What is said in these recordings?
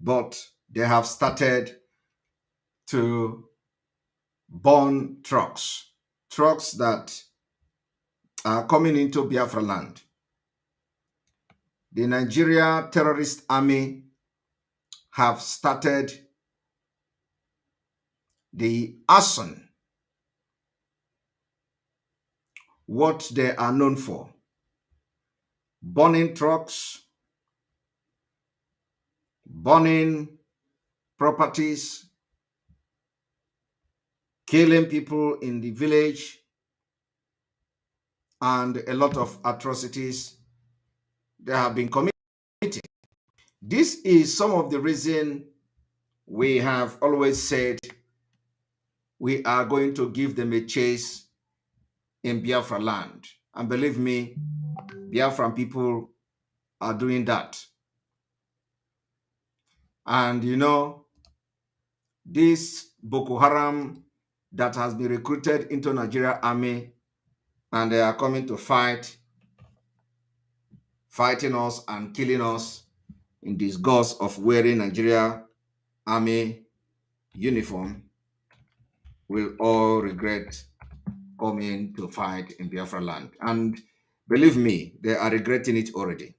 but they have started to burn trucks that are coming into Biafra land. The Nigeria terrorist army have started the arson, what they are known for: burning trucks, burning properties, killing people in the village, and a lot of atrocities they have been committing. This is some of the reason we have always said we are going to give them a chase in Biafra land. And believe me, Biafran people are doing that. And you know, this Boko Haram that has been recruited into Nigeria army, and they are coming to fighting us and killing us in disgust of wearing Nigeria army uniform, will all regret coming to fight in Biafra land. And believe me, they are regretting it already.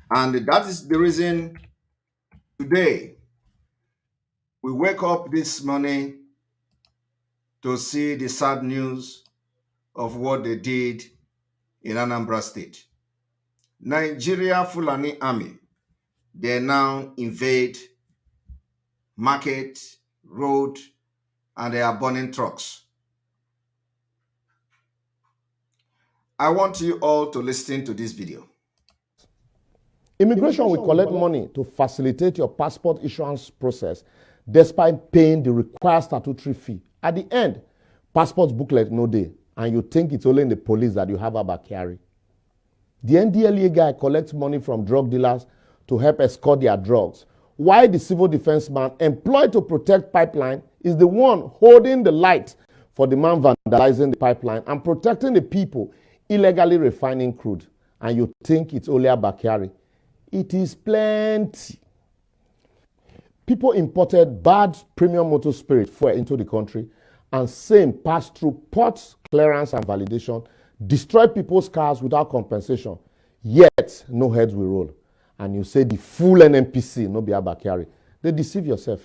And that is the reason today we wake up this morning to see the sad news of what they did in Anambra State. Nigeria Fulani Army, they now invade market, road, and they are burning trucks. I want you all to listen to this video. Immigration will collect money to facilitate your passport issuance process despite paying the required statutory fee. At the end, passport booklet no day, and you think it's only in the police that you have about carry. The NDLEA guy collects money from drug dealers to help escort their drugs, while the civil defense man employed to protect pipeline is the one holding the light for the man vandalizing the pipeline and protecting the people illegally refining crude. And you think it's only about carry. It is plenty. People imported bad premium motor spirit fuel into the country, and same passed through ports, clearance and validation, destroyed people's cars without compensation. Yet, no heads will roll. And you say the full NNPC, no be Abakari. They deceive yourself.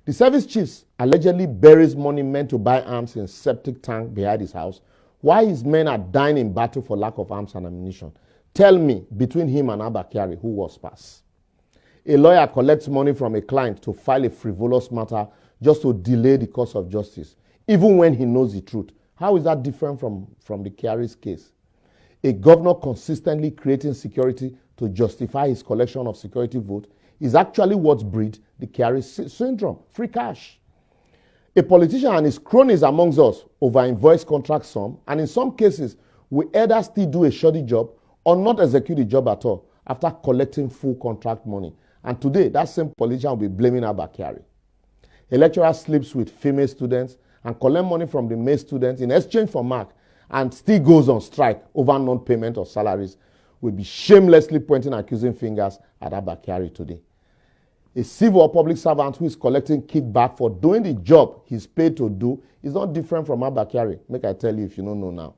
The service chiefs allegedly buries money meant to buy arms in septic tank behind his house, while his men are dying in battle for lack of arms and ammunition. Tell me, between him and Abakari, who was pass? A lawyer collects money from a client to file a frivolous matter just to delay the course of justice, even when he knows the truth. How is that different from the Kyari's case? A governor consistently creating security to justify his collection of security vote is actually what breeds the Kyari syndrome, free cash. A politician and his cronies amongst us over-invoice contract sum, and in some cases, we either still do a shoddy job or not execute the job at all after collecting full contract money. And today, that same politician will be blaming Abakari. A lecturer sleeps with female students and collects money from the male students in exchange for mark and still goes on strike over non-payment of salaries, will be shamelessly pointing accusing fingers at Abakari today. A civil or public servant who is collecting kickback for doing the job he's paid to do is not different from Abakari. Make I tell you if you don't know now.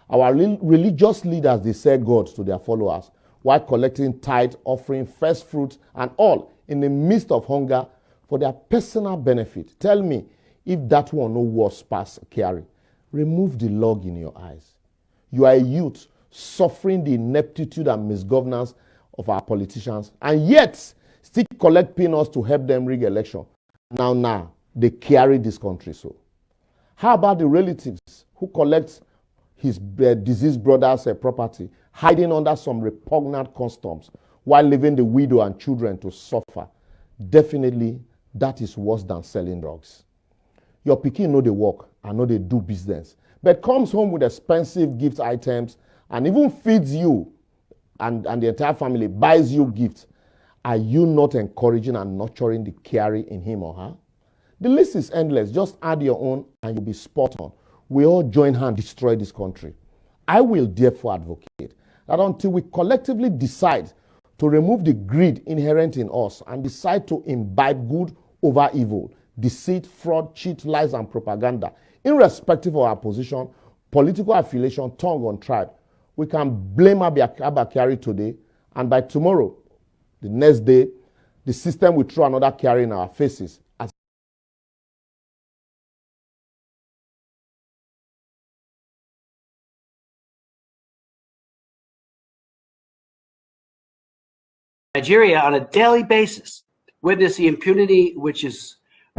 Our religious leaders, they sell God to their followers while collecting tithe, offering, first fruits, and all in the midst of hunger for their personal benefit. Tell me if that one no worse pass carry. Remove the log in your eyes. You are a youth suffering the ineptitude and misgovernance of our politicians, and yet still collect peanuts to help them rig election. Now, they carry this country so. How about the relatives who collect his deceased brother's property, hiding under some repugnant customs while leaving the widow and children to suffer? Definitely, that is worse than selling drugs. Your pikin know they work and know they do business, but comes home with expensive gift items and even feeds you and the entire family, buys you gifts. Are you not encouraging and nurturing the carry in him or her? The list is endless. Just add your own and you'll be spot on. We all join hands to destroy this country. I will therefore advocate that until we collectively decide to remove the greed inherent in us and decide to imbibe good over evil, deceit, fraud, cheat, lies, and propaganda, irrespective of our position, political affiliation, tongue, or tribe, we can blame Abba Kyari today, and by tomorrow, the next day, the system will throw another Kyari in our faces. Nigeria on a daily basis witness the impunity which is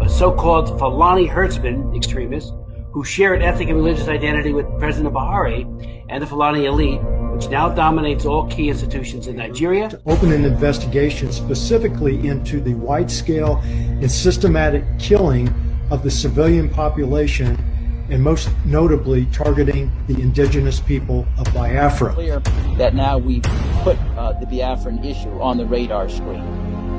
so-called Fulani herdsmen extremists who share an ethnic and religious identity with President Buhari and the Fulani elite, which now dominates all key institutions in Nigeria. To open an investigation specifically into the wide-scale and systematic killing of the civilian population, and most notably targeting the indigenous people of Biafra. Clear that now we've put the Biafran issue on the radar screen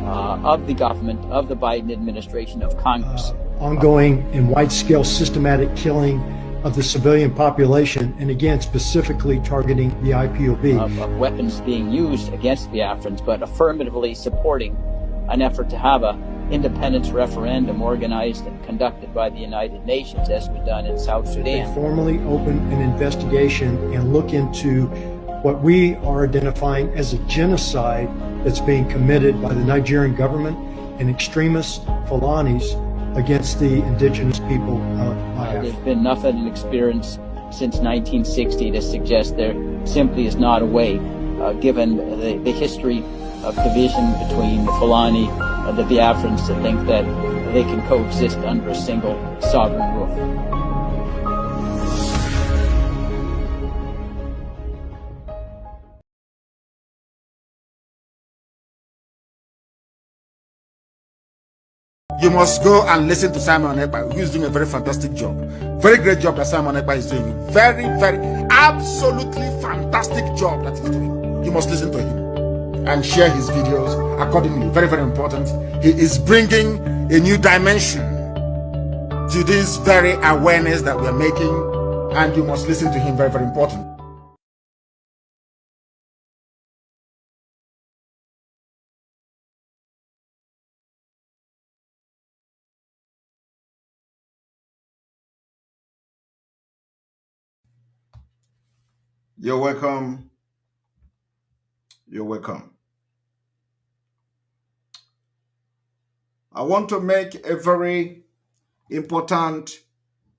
of the government, of the Biden administration, of Congress. Ongoing and wide-scale systematic killing of the civilian population, and again specifically targeting the IPOB. Of weapons being used against Biafrans, but affirmatively supporting an effort to have a independence referendum organized and conducted by the United Nations, as we've done in South Sudan. They formally open an investigation and look into what we are identifying as a genocide that's being committed by the Nigerian government and extremist Fulanis against the indigenous people of Biafra. There's been nothing in experience since 1960 to suggest there simply is not a way, given the history of division between the Fulani and the Biafrans, to think that they can coexist under a single sovereign roof. You must go and listen to Simon Ekpa, who is doing a very fantastic job. Very great job that Simon Ekpa is doing. Very, absolutely fantastic job that he's doing. You must listen to him and share his videos accordingly. Very, very important. He is bringing a new dimension to this very awareness that we're making, and you must listen to him. Very, very important. You're welcome. You're welcome. I want to make a very important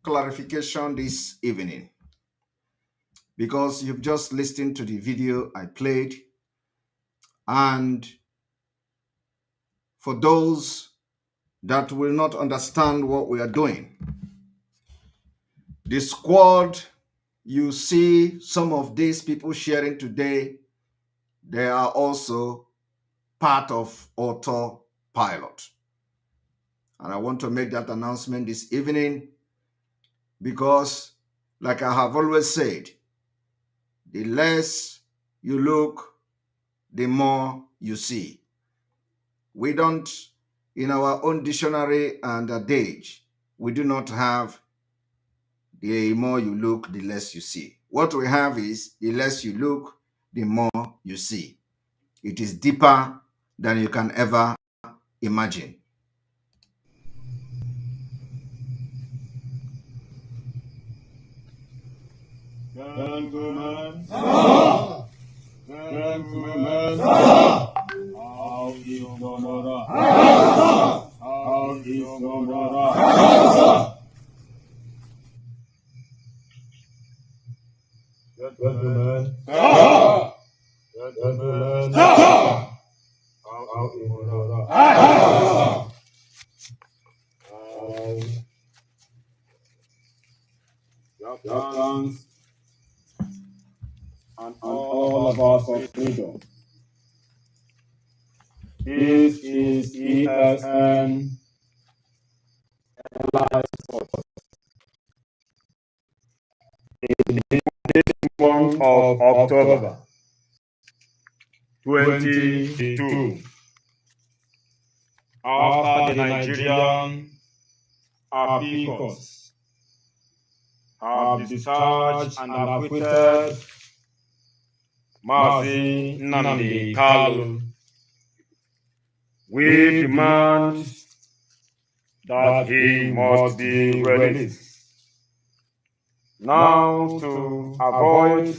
clarification this evening, because you've just listened to the video I played, and for those that will not understand what we are doing, the squad you see some of these people sharing today, they are also part of Autopilot. And I want to make that announcement this evening because, like I have always said, the less you look, the more you see. We don't, in our own dictionary and adage, we do not have the more you look, the less you see. What we have is the less you look, the more you see. It is deeper than you can ever imagine. Gentlemen, gentlemen, how is your brother? How is your brother? Gentlemen, gentlemen, how is your brother? Japan's and all of us of freedom. This is ESN Live Sport. In this month of October 2022, after the Nigerian Apicos have discharged and acquitted Mazi Nnamdi Kalu We demand that he must be released. Now, to avoid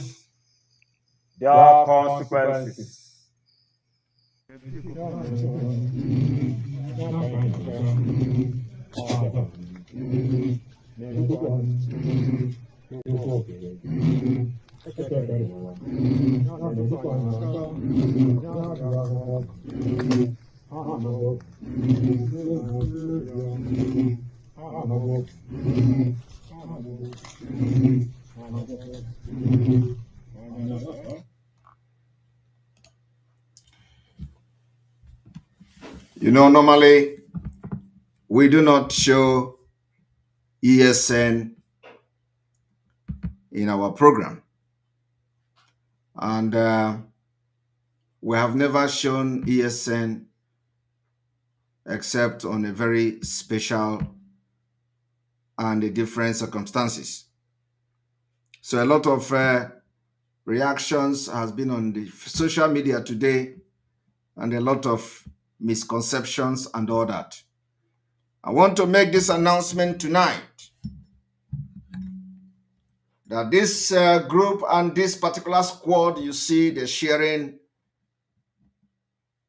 their consequences, You know, normally we do not show ESN in our program. And we have never shown ESN except on a very special and a different circumstances. So a lot of reactions has been on the social media today and a lot of misconceptions and all that. I want to make this announcement tonight that this group and this particular squad you see they're sharing,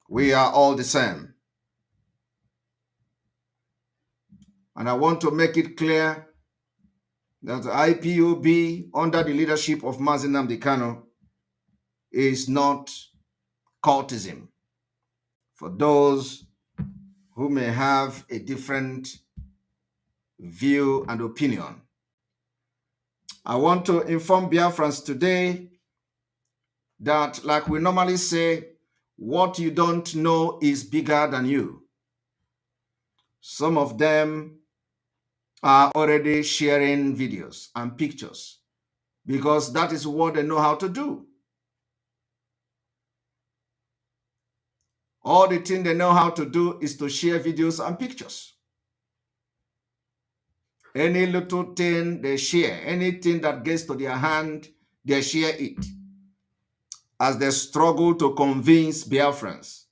we are all the same. And I want to make it clear that the IPOB under the leadership of Mazi Nnamdi Kanu is not cultism. For those who may have a different view and opinion, I want to inform Biafrans today that, like we normally say, what you don't know is bigger than you. Some of them are already sharing videos and pictures because that is what they know how to do. All the thing they know how to do is to share videos and pictures. Any little thing they share, anything that gets to their hand, they share it as they struggle to convince Biafrans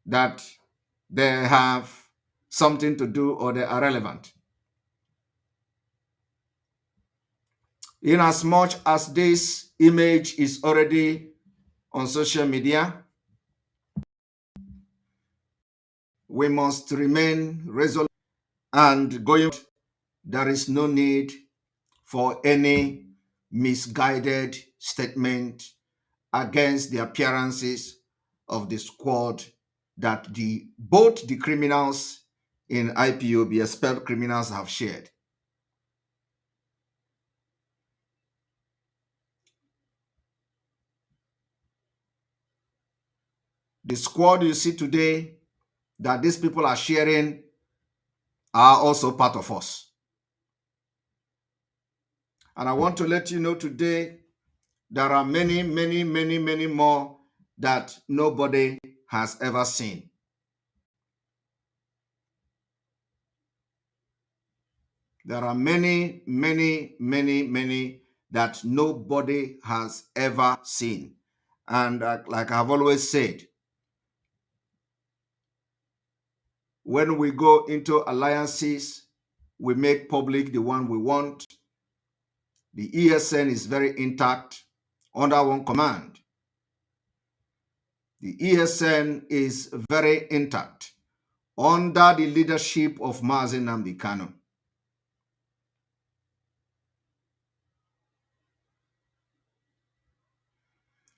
that they have something to do or they are relevant. In as much as this image is already on social media, we must remain resolute and going. There is no need for any misguided statement against the appearances of the squad that both the criminals in IPOB, expelled criminals, have shared. The squad you see today that these people are sharing are also part of us. And I want to let you know today, there are many, many, many, many more that nobody has ever seen. There are many, many, many, many that nobody has ever seen. And like I've always said, when we go into alliances, we make public the one we want. The ESN is very intact under one command. The ESN is very intact under the leadership of Mazi Nnamdi Kanu.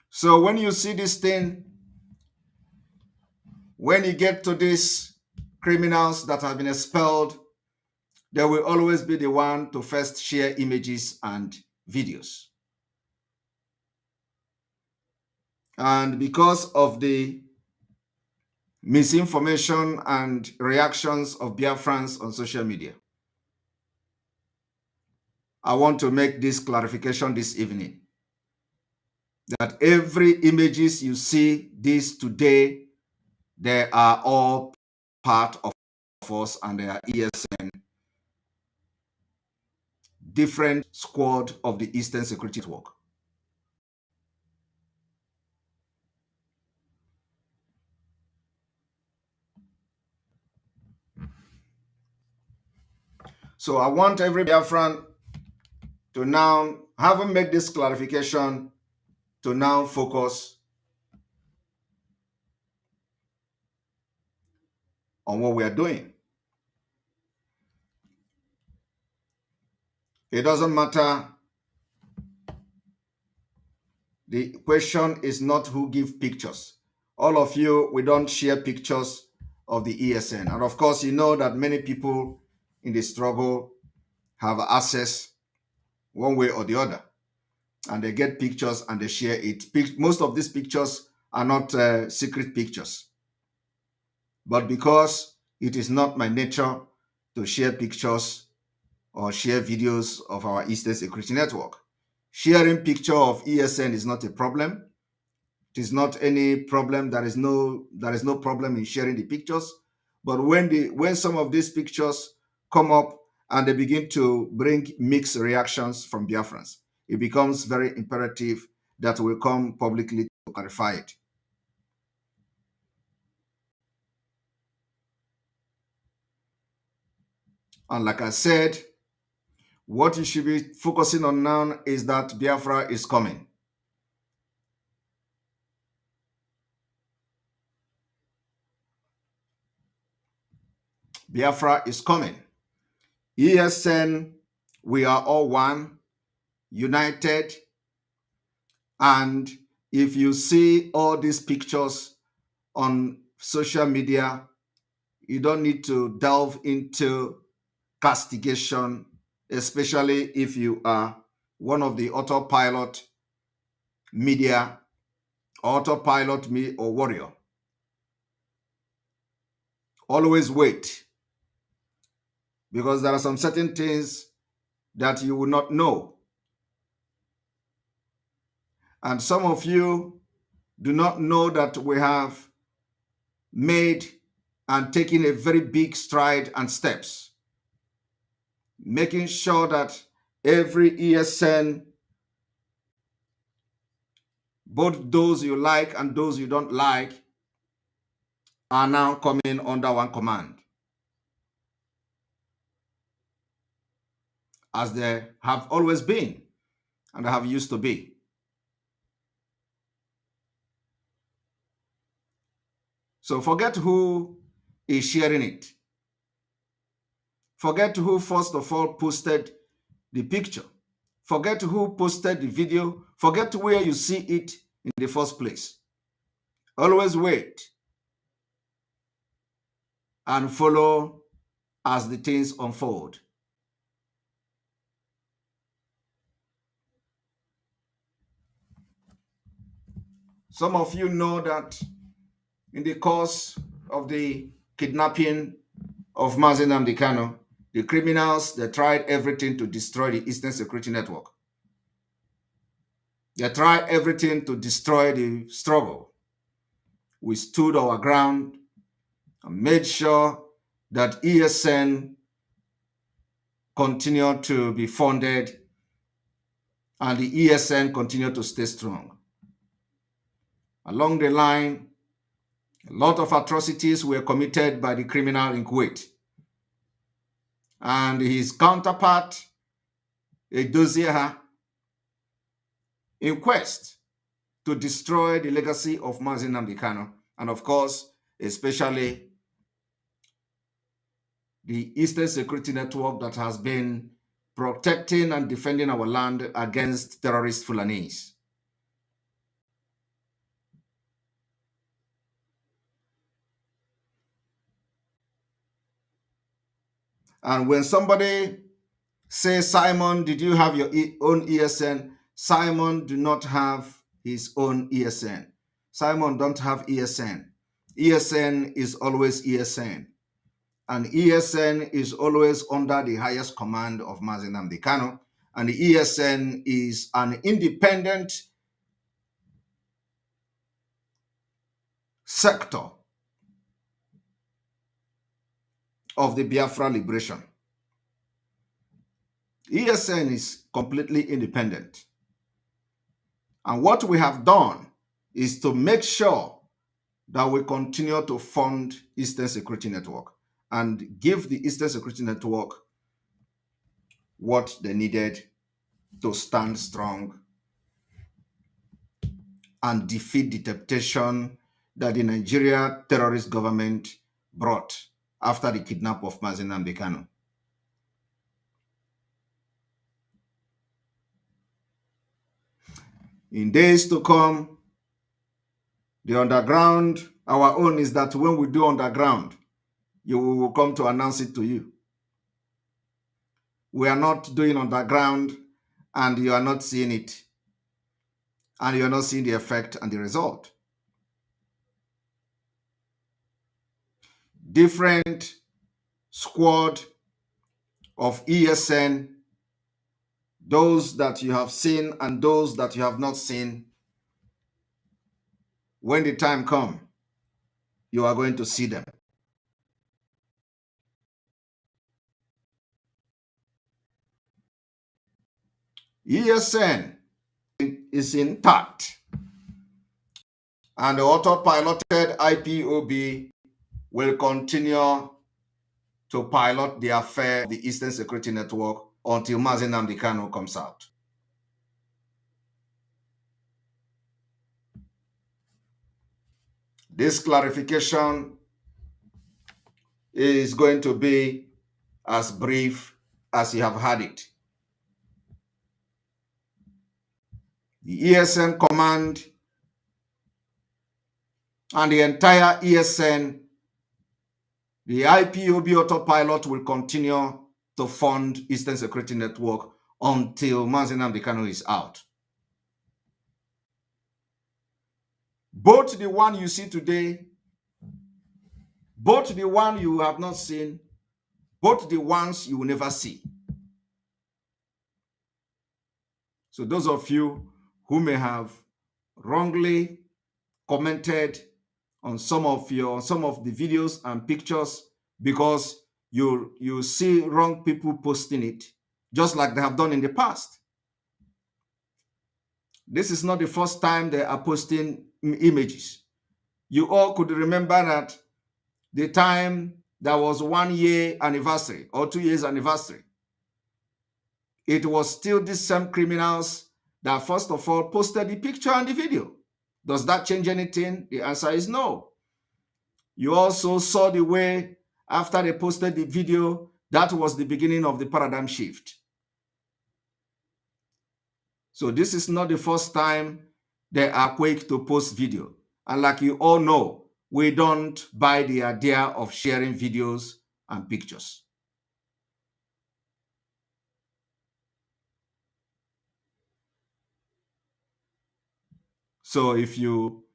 So when you see this thing, when you get to these criminals that have been expelled, they will always be the one to first share images and videos. And because of the misinformation and reactions of Biafrans on social media, I want to make this clarification this evening that every images you see this today, they are all part of us and they are ESN, different squad of the Eastern Security Network. So I want every Biafran to now, having made this clarification, to now focus on what we are doing. It doesn't matter. The question is not who give pictures. All of you, we don't share pictures of the ESN. And of course, you know that many people in the struggle have access one way or the other. And they get pictures and they share it. Most of these pictures are not secret pictures. But because it is not my nature to share pictures or share videos of our Eastern Security Network, sharing picture of ESN is not a problem. It is not any problem. There is no problem in sharing the pictures. But when some of these pictures come up and they begin to bring mixed reactions from Biafrans, it becomes very imperative that we come publicly to clarify it. And like I said, what you should be focusing on now is that Biafra is coming. Biafra is coming. ESN, we are all one, united. And if you see all these pictures on social media, you don't need to delve into castigation, especially if you are one of the autopilot media, autopilot me or warrior. Always wait, because there are some certain things that you will not know. And some of you do not know that we have made and taken a very big stride and steps, making sure that every ESN, both those you like and those you don't like, are now coming under one command, as they have always been and have used to be. So forget who is sharing it. Forget who first of all posted the picture. Forget who posted the video. Forget where you see it in the first place. Always wait and follow as the things unfold. Some of you know that in the course of the kidnapping of Mazi Nnamdi Kanu, the criminals, they tried everything to destroy the Eastern Security Network. They tried everything to destroy the struggle. We stood our ground and made sure that ESN continued to be funded and the ESN continued to stay strong. Along the line, a lot of atrocities were committed by the criminal in Kuwait. And his counterpart, Edoziaha, in quest to destroy the legacy of Mazi Nnamdi Kanu, and of course, especially the Eastern Security Network that has been protecting and defending our land against terrorist Fulanese. And when somebody says, Simon, did you have your own ESN? Simon do not have his own ESN. Simon don't have ESN. ESN is always ESN. And ESN is always under the highest command of Mazi Nnamdi Kanu. And the ESN is an independent sector of the Biafra liberation. ESN is completely independent. And what we have done is to make sure that we continue to fund Eastern Security Network and give the Eastern Security Network what they needed to stand strong and defeat the temptation that the Nigeria terrorist government brought after the kidnap of Mazi Nnamdi Kanu. In days to come, the underground, our own is that when we do underground, we will come to announce it to you. We are not doing underground and you are not seeing it. And you are not seeing the effect and the result. Different squad of ESN, those that you have seen and those that you have not seen, when the time comes, you are going to see them. ESN is intact, and the autopiloted IPOB will continue to pilot the affair of the Eastern Security Network until Mazi Nnamdi Kanu comes out. This clarification is going to be as brief as you have had it. The ESN command and the entire ESN, the IPOB autopilot will continue to fund Eastern Security Network until Mazi Nnamdi Kanu is out. Both the one you see today, both the one you have not seen, both the ones you will never see. So those of you who may have wrongly commented on some of the videos and pictures because you see wrong people posting it, just like they have done in the past. This is not the first time they are posting images. You all could remember that the time there was 1 year anniversary or 2 years anniversary, it was still these same criminals that first of all posted the picture and the video. Does that change anything? The answer is no. You also saw the way after they posted the video, that was the beginning of the paradigm shift. So this is not the first time they are quick to post video. And like you all know, we don't buy the idea of sharing videos and pictures. So if you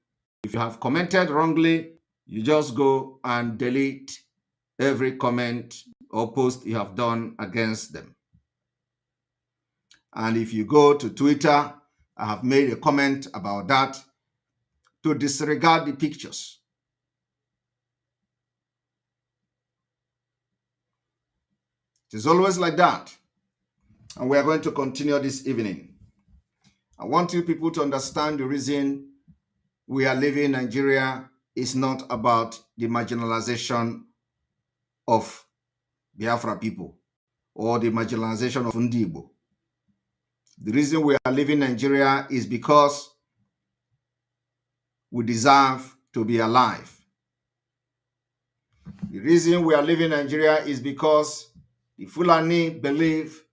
have commented wrongly, you just go and delete every comment or post you have done against them. And if you go to Twitter, I have made a comment about that, to disregard the pictures. It is always like that. And we are going to continue this evening. I want you people to understand the reason we are living in Nigeria is not about the marginalization of Biafra people or the marginalization of Ndibo. The reason we are living in Nigeria is because we deserve to be alive. The reason we are living in Nigeria is because the Fulani believe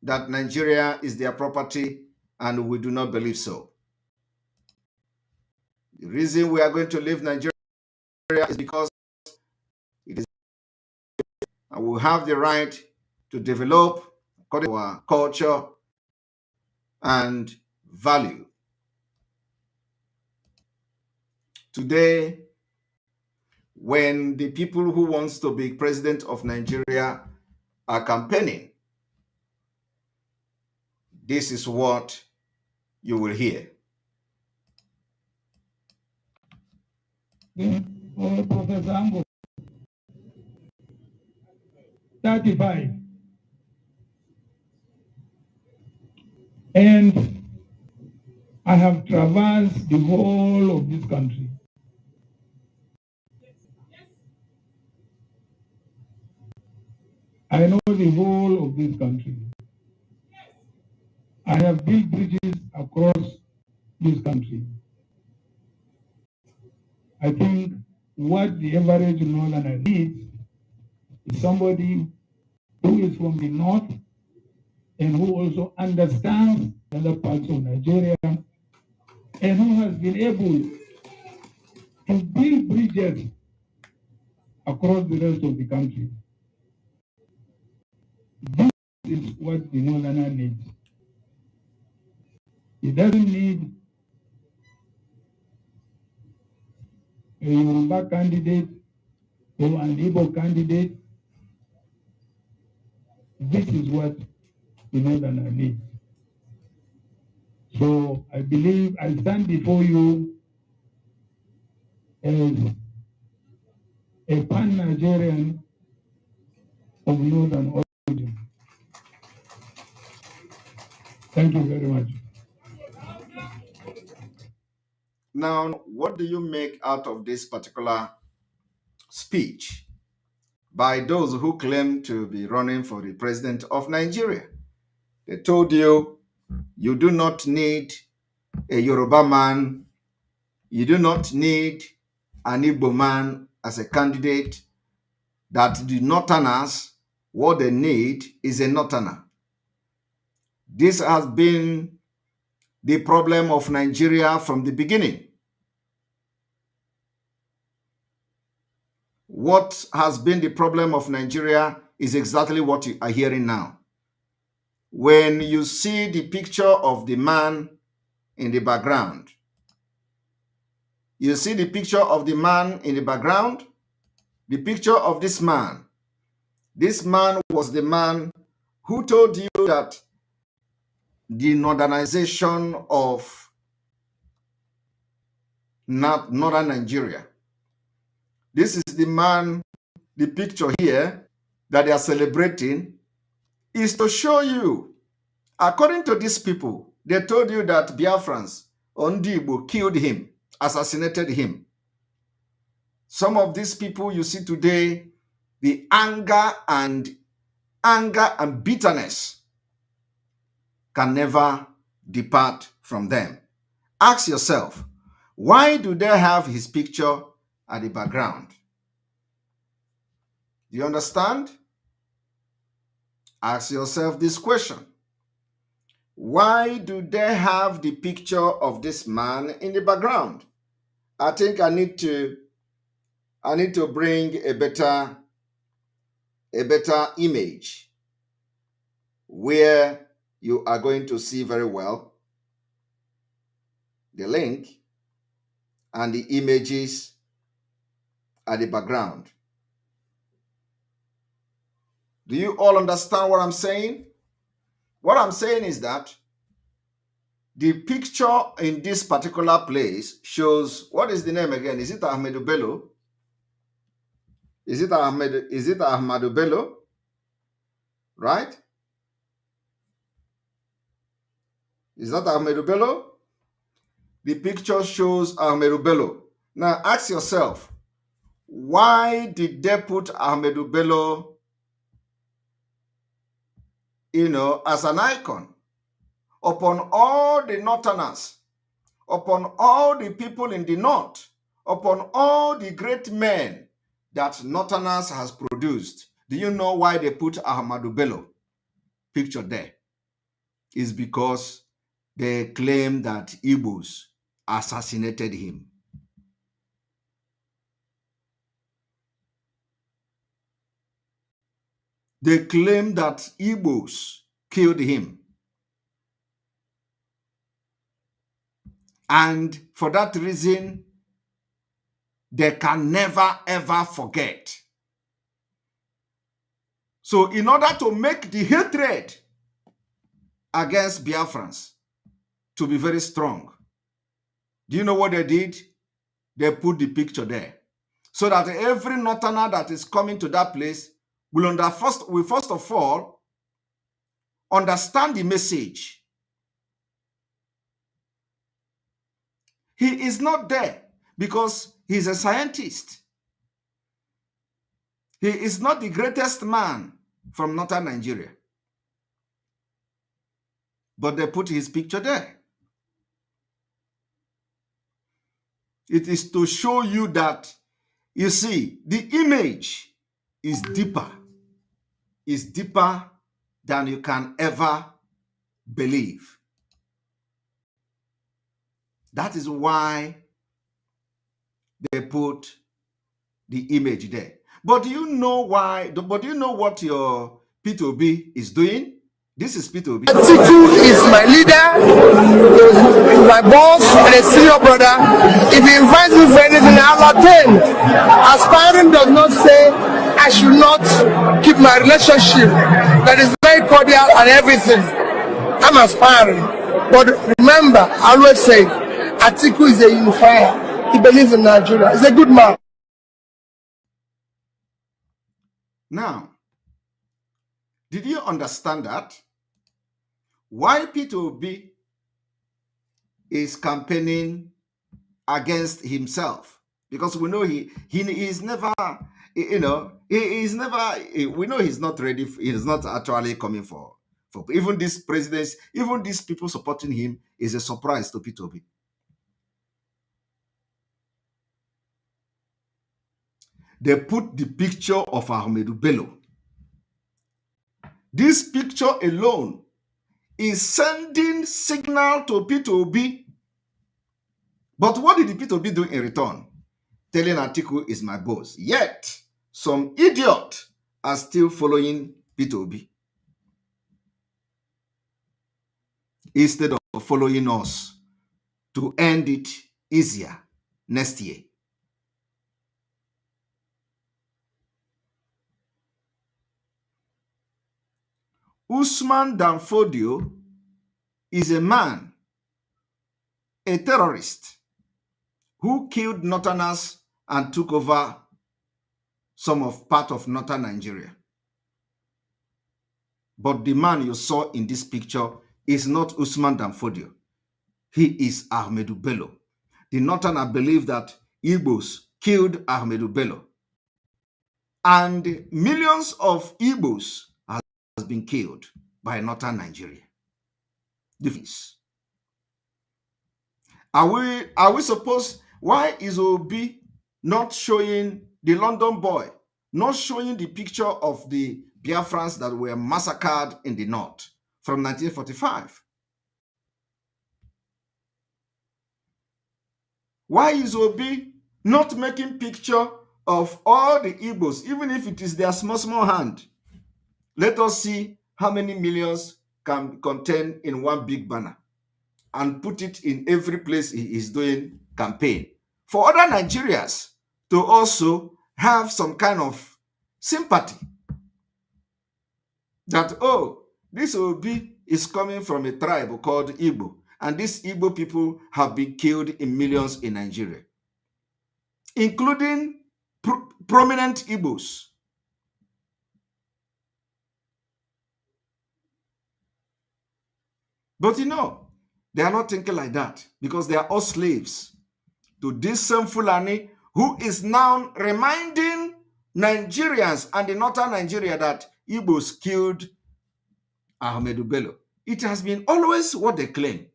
that Nigeria is their property, and we do not believe so. The reason we are going to leave Nigeria is because it is, and we have the right to develop according to our culture and value. Today, when the people who wants to be president of Nigeria are campaigning, this is what you will hear. Professor Ambo, 35. And I have traversed the whole of this country. I know the whole of this country. I have built bridges across this country. I think what the average northerner needs is somebody who is from the north and who also understands other parts of Nigeria and who has been able to build bridges across the rest of the country. This is what the northerner needs. He doesn't need a Yoruba candidate or an Igbo candidate. This is what the northerner needs. So I believe I stand before you as a pan-Nigerian of northern origin. Thank you very much. Now, what do you make out of this particular speech by those who claim to be running for the president of Nigeria? They told you, you do not need a Yoruba man, you do not need an Igbo man as a candidate, that the Northerners, what they need is a Northerner. This has been the problem of Nigeria from the beginning. What has been the problem of Nigeria is exactly what you are hearing now. When you see the picture of the man in the background, you see the picture of the man in the background, the picture of this man. This man was the man who told you that the northernization of northern Nigeria. This is the man, the picture here that they are celebrating is to show you, according to these people, they told you that Biafrans, Ondibo, killed him, assassinated him. Some of these people you see today, the anger and bitterness can never depart from them. Ask yourself, why do they have his picture at the background? Do you understand? Ask yourself this question. Why do they have the picture of this man in the background? I think I need to bring a better image where you are going to see very well the link and the images at the background. Do you all understand what I'm saying? What I'm saying is that the picture in this particular place shows, what is the name again? Is it Ahmedu Bello? Is it Ahmadu Bello? Right? Is that Ahmedu Bello? The picture shows Ahmedu Bello. Now ask yourself, why did they put Ahmedu Bello, as an icon upon all the Northerners, upon all the people in the North, upon all the great men that Northerners has produced? Do you know why they put Ahmadu Bello picture there? It's because they claim that Igbos assassinated him. They claim that Igbos killed him. And for that reason, they can never ever forget. So in order to make the hatred against Biafrans to be very strong, do you know what they did? They put the picture there, so that every Northerner that is coming to that place will first of all understand the message. He is not there because he's a scientist. He is not the greatest man from northern Nigeria. But they put his picture there. It is to show you that, you see, the image is deeper than you can ever believe. That is why they put the image there. But do you know why? But do you know what your P2B is doing? This is P2B. Atiku is my leader, he's my boss, and a senior brother. If he invites me for anything, I'll attend. Aspiring does not say I should not keep my relationship that is very cordial and everything. I'm aspiring. But remember, I always say, Atiku is a unifier. He believes in Nigeria. He's a good man. Now, did you understand that? Why P2B is campaigning against himself? Because we know he is never, he is never, we know he's not ready, he is not actually coming for even this presidents, even these people supporting him is a surprise to P2B. They put the picture of Ahmedou Bello. This picture alone is sending signal to P2B. But what did the P2B do in return? Telling Atiku is my boss. Yet, some idiot are still following P2B instead of following us to end it easier next year. Usman Danfodio is a man, a terrorist, who killed Northerners and took over part of northern Nigeria. But the man you saw in this picture is not Usman Danfodio. He is Ahmedou Bello. The Northerners believe that Igbos killed Ahmedou Bello. And millions of Igbos has been killed by northern Nigeria. Are we supposed, why is Obi not showing the London boy, not showing the picture of the Biafrans that were massacred in the north from 1945? Why is Obi not making picture of all the Igbos, even if it is their small hand? Let us see how many millions can contain in one big banner and put it in every place he is doing campaign. For other Nigerians to also have some kind of sympathy that, oh, this Obi is coming from a tribe called Igbo, and these Igbo people have been killed in millions in Nigeria, including prominent Igbos. But they are not thinking like that because they are all slaves to this same Fulani who is now reminding Nigerians and the northern Nigeria that Igbos killed Ahmedou Bello. It has been always what they claim.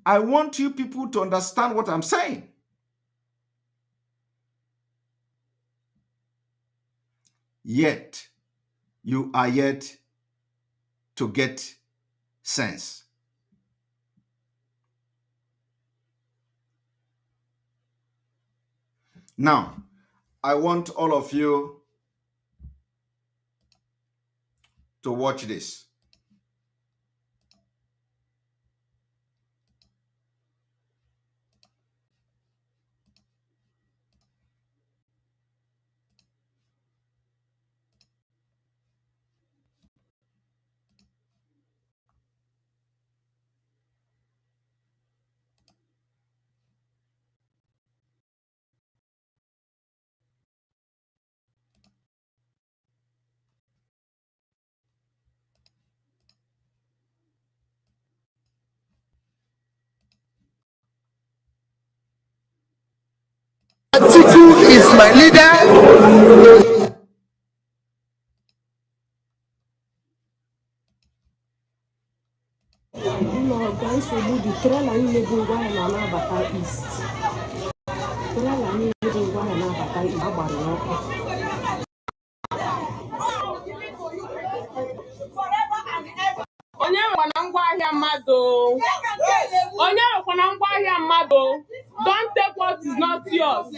I want you people to understand what I'm saying. Yet, you are yet to get sense. Now, I want all of you to watch this. Tinubu is my leader. Onye rụkwana ngwaahịa mmadụ. Onye rụkwana ngwaahịa mmadụ. Don't take what is not yours.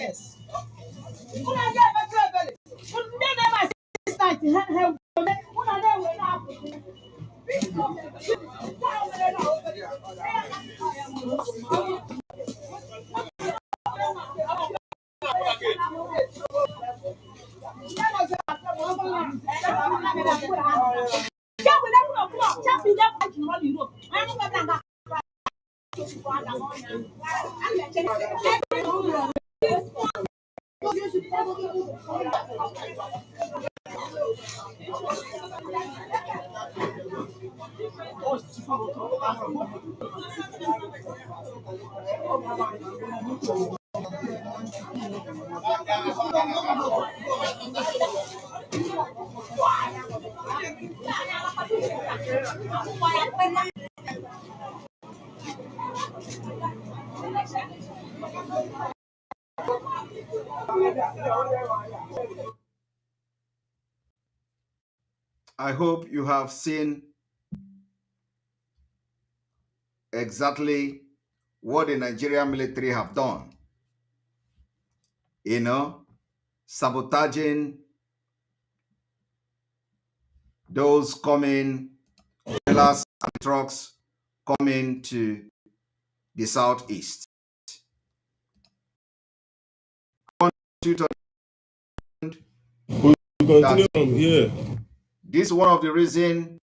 I hope you have seen exactly what the Nigerian military have done. You know, sabotaging those coming, trailers and trucks coming to the southeast. We continue from here. This is one of the reasons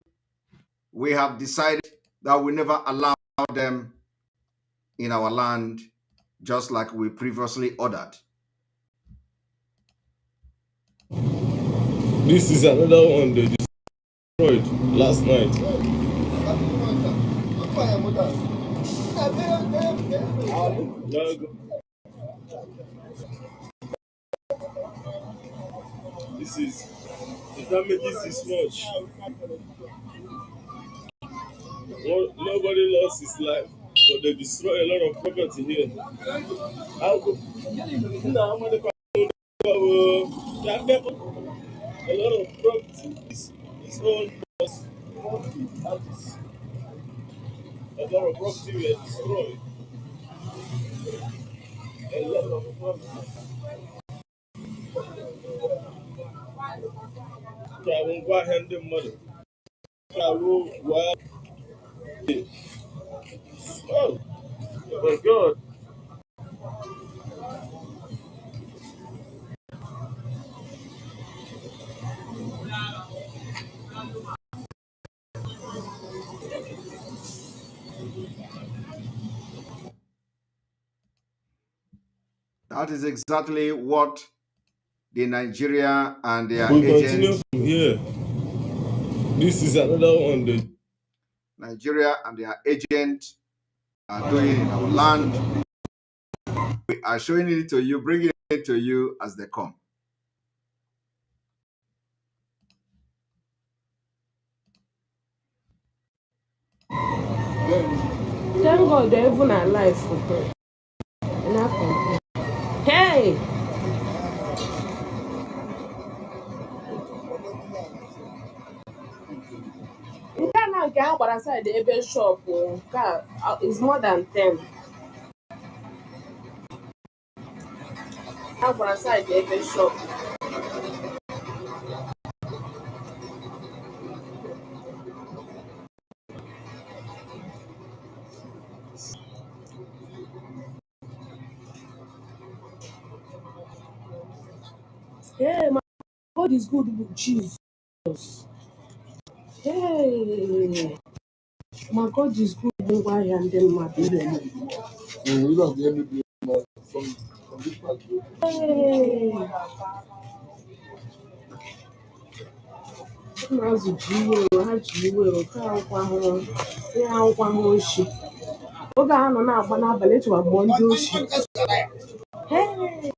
we have decided that we never allow them in our land, just like we previously ordered. This is another one they destroyed last night. The damages is much. Nobody lost his life, but they destroy a lot of property here. A lot of property is owned by us. A lot of property were destroyed. A lot of property. I won't go hand them money. I will well. Oh my God. That is exactly what the Nigeria and their We agents. continue from here. This is another one. Nigeria and their agents are doing in our land. We are showing it to you, bringing it to you as they come. Thank God they're even alive for God. Hey! Nke na nke a gbara side ebe shop is more than 10. A gbara side ebe shop. Hey, my God is good with Jesus. Hey, my God is good. Why and them my baby. Hey, maazị ji iwe ha ji iwe oke akwụkwọ ahụ oshi oge a nọ na-agba n'abalị echewa gbụọ ndị oshi. Hey.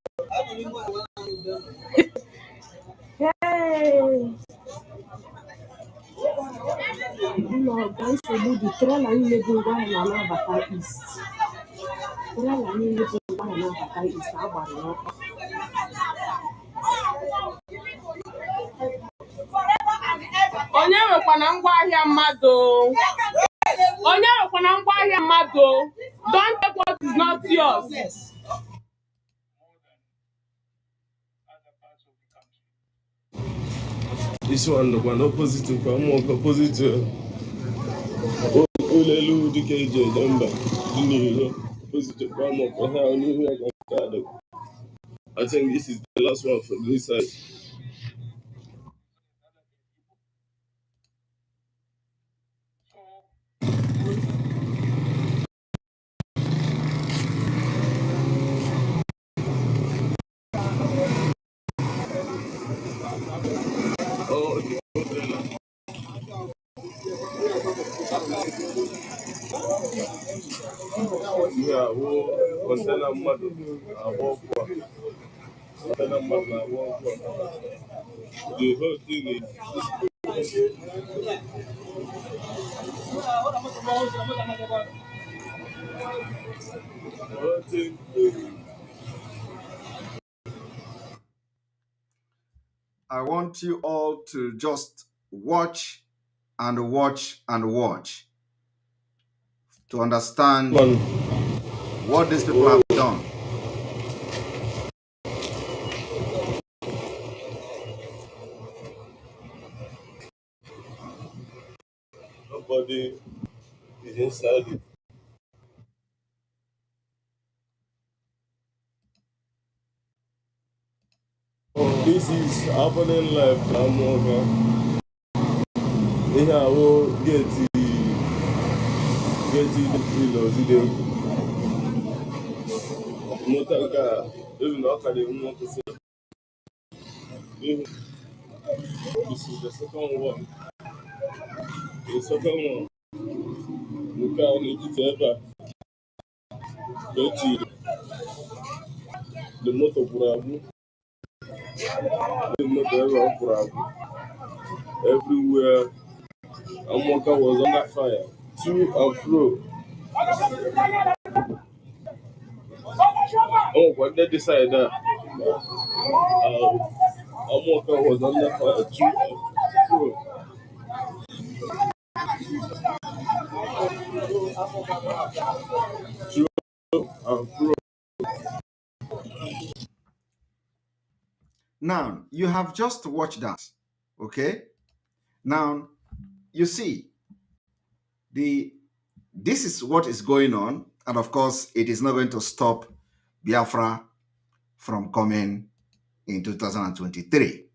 Onye nwekwana ngwaahịa mmadụ? Onye nwekwana ngwaahịa mmadụ? Don't take what is not yours. This one the one opposite to come opposite to Ulelu DKJ number. Opposite to come up. I think this is the last one from this side. Oh, okay. Yeah, container mother. I walk container mother. I walk. The whole thing is. I want you all to just watch and watch and watch to understand what these people have done. Nobody is inside it. This is happening live now, Morgan. They have get the kilos. Motor car, even not can even want to say. This is the second one. The second one. You can't need it ever. Get the motor problem. The motor problem. Everywhere. Amoka was under fire. To and fro. Oh, when they decided that Amoka was under fire. To and fro. To and fro. Now, you have just watched that, okay? Now, you see, this is what is going on, and of course, it is not going to stop Biafra from coming in 2023.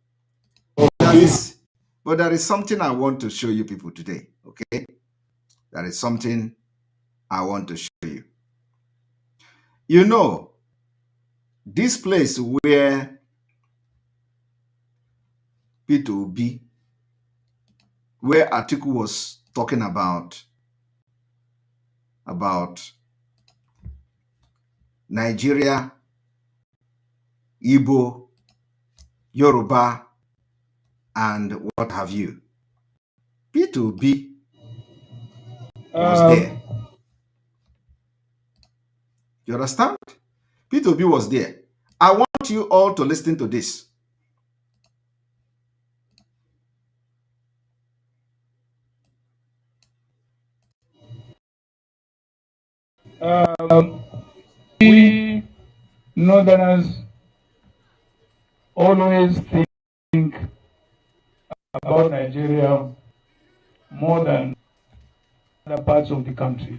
But there is something I want to show you people today, okay? There is something I want to show you. You know, this place where P2B, where Atiku was talking about Nigeria, Igbo, Yoruba, and what have you. P2B was there. You understand? P2B was there. I want you all to listen to this. We Northerners always think about Nigeria more than other parts of the country.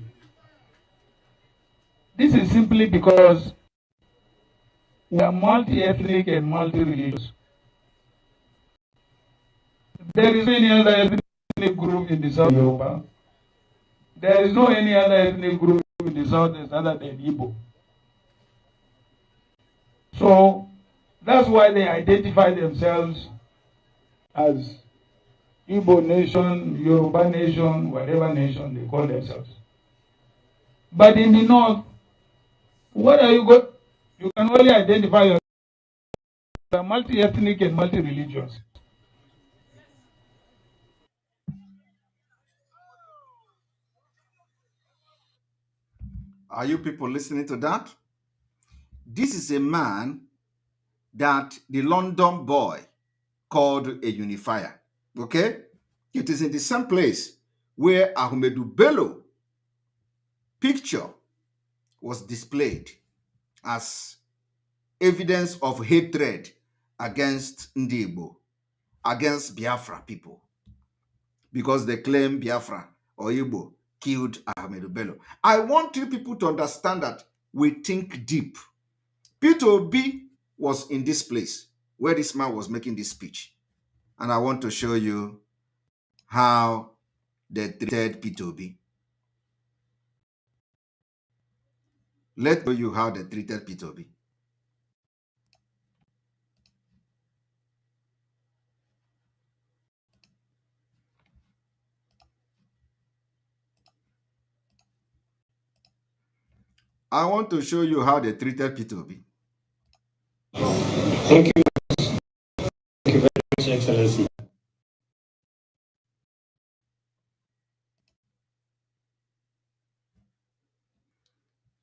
This is simply because we are multi-ethnic and multi-religious. There is no any other ethnic group in the South Yoruba. There is no any other ethnic group in the South other than Igbo. So that's why they identify themselves as Igbo nation, Yoruba nation, whatever nation they call themselves. But in the North, what are you going? You can only identify yourself as multi-ethnic and multi-religious. Are you people listening to that? This is a man that the London boy called a unifier. Okay? It is in the same place where Ahmedu Bello picture was displayed as evidence of hatred against Ndibo, against Biafra people, because they claim Biafra or Igbo killed Ahmedu Bello. I want you people to understand that we think deep. Peter Obi was in this place where this man was making this speech. And I want to show you how they treated Peter Obi. Let's show you how they treated Peter Obi. I want to show you how they treated Peter Obi. Thank you. Thank you very much, Excellency.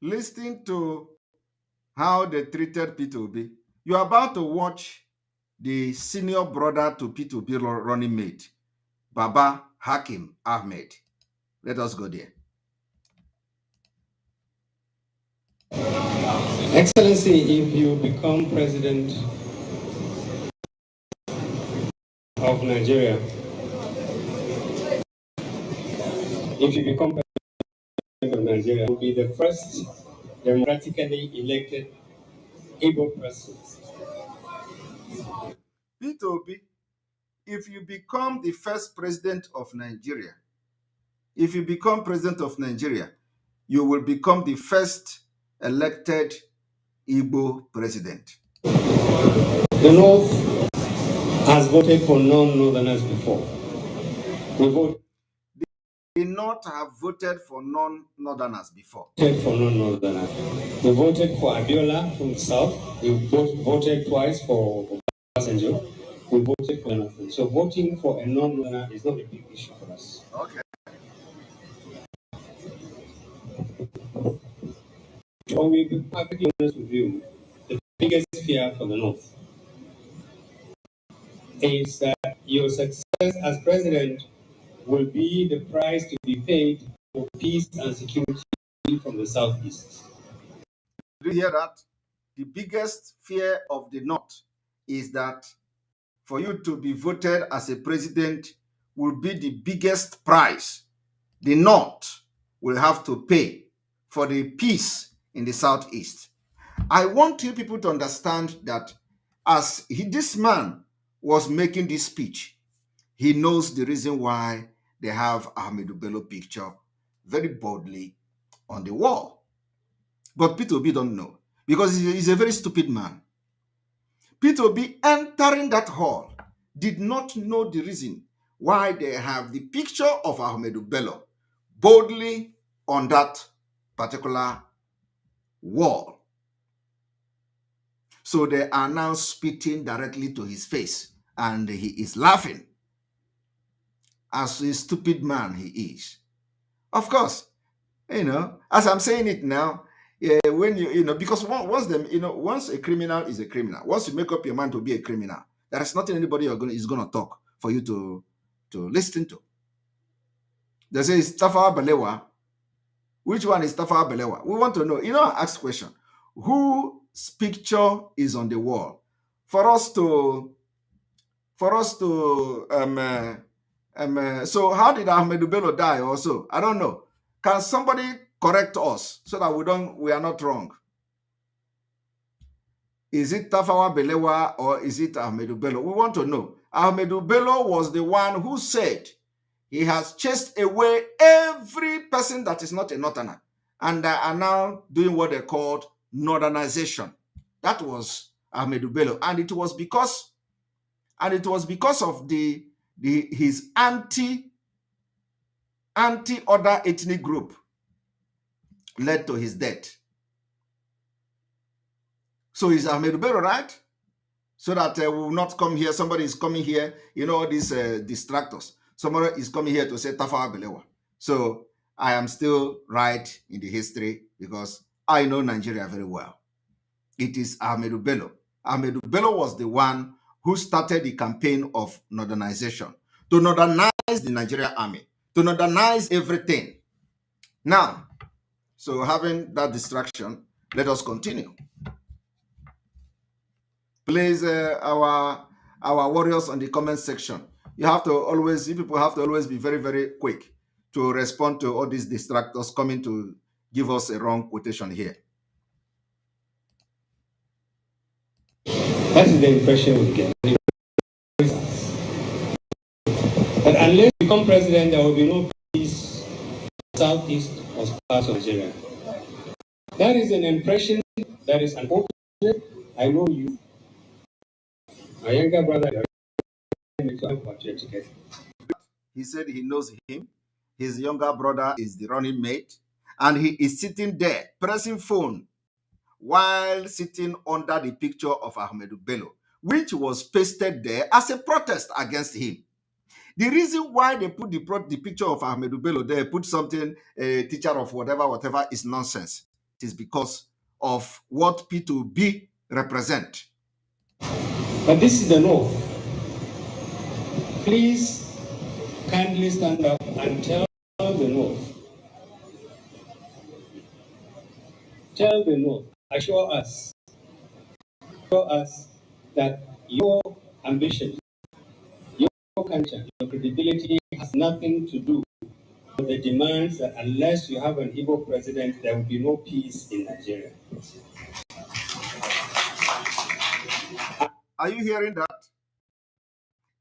Listening to how they treated Peter Obi, you're about to watch the senior brother to Peter Obi running mate, Baba Hakim Ahmed. Let us go there. Excellency, if you become president of Nigeria, you will be the first democratically elected Igbo person. Peter Obi, if you become the first president of Nigeria, you will become the first elected Igbo president. The North has voted for non-Northerners before. The North have voted for non-Northerners before. We voted for Abiola from the South. We voted twice for Obasanjo. We voted for nothing. So voting for a non-Northerner is not a big issue for us. Okay. Well, we'll be perfectly honest with you. The biggest fear for the North is that your success as president will be the price to be paid for peace and security from the Southeast. Do you hear that? The biggest fear of the North is that for you to be voted as a president will be the biggest price the North will have to pay for the peace in the Southeast. I want you people to understand that as this man was making this speech, he knows the reason why they have Ahmedu Bello picture very boldly on the wall. But Peter Obi don't know, because he's a very stupid man. Peter Obi entering that hall did not know the reason why they have the picture of Ahmedu Bello boldly on that particular wall. So they are now spitting directly to his face, and he is laughing. As a stupid man he is. Of course, as I'm saying it now, when because once a criminal is a criminal, once you make up your mind to be a criminal, there is nothing anybody is going to talk for you to listen to. They say it's Tafawa Balewa. Which one is Tafawa Balewa? We want to know. I ask question. Whose picture is on the wall? For us to so how did Ahmedu Bello die also? I don't know. Can somebody correct us so that we are not wrong? Is it Tafawa Balewa or is it Ahmedu Bello? We want to know. Ahmedu Bello was the one who said he has chased away every person that is not a Northerner, and they are now doing what they called Northernization. That was Ahmedu Bello, and it was because of his anti-other ethnic group led to his death. So is Ahmedu Bello right? So that we will not come here. Somebody is coming here, all these distractors. Somebody is coming here to say Tafawa Balewa. So I am still right in the history because I know Nigeria very well. It is Ahmedu Bello. Ahmedu Bello was the one who started the campaign of modernization, to modernize the Nigerian army, to modernize everything. Now, so having that distraction, let us continue. Please, our warriors on the comment section, you have to always, you people have to always be very, very quick to respond to all these distractors coming to give us a wrong quotation here. That is the impression we get. But unless you become president, there will be no peace southeast or parts of Nigeria. That is an impression that is unfortunate. I know you. My younger brother, he said he knows him. His younger brother is the running mate, and he is sitting there pressing phone while sitting under the picture of Ahmedu Bello, which was pasted there as a protest against him. The reason why they put the picture of Ahmedu Bello there, put something, a teacher of whatever, is nonsense. It is because of what P2B represent. But this is the North. Please kindly stand up and tell the North. Tell the North, assure us that your ambition, your culture, your credibility has nothing to do with the demands that unless you have an Igbo president, there will be no peace in Nigeria. Are you hearing that?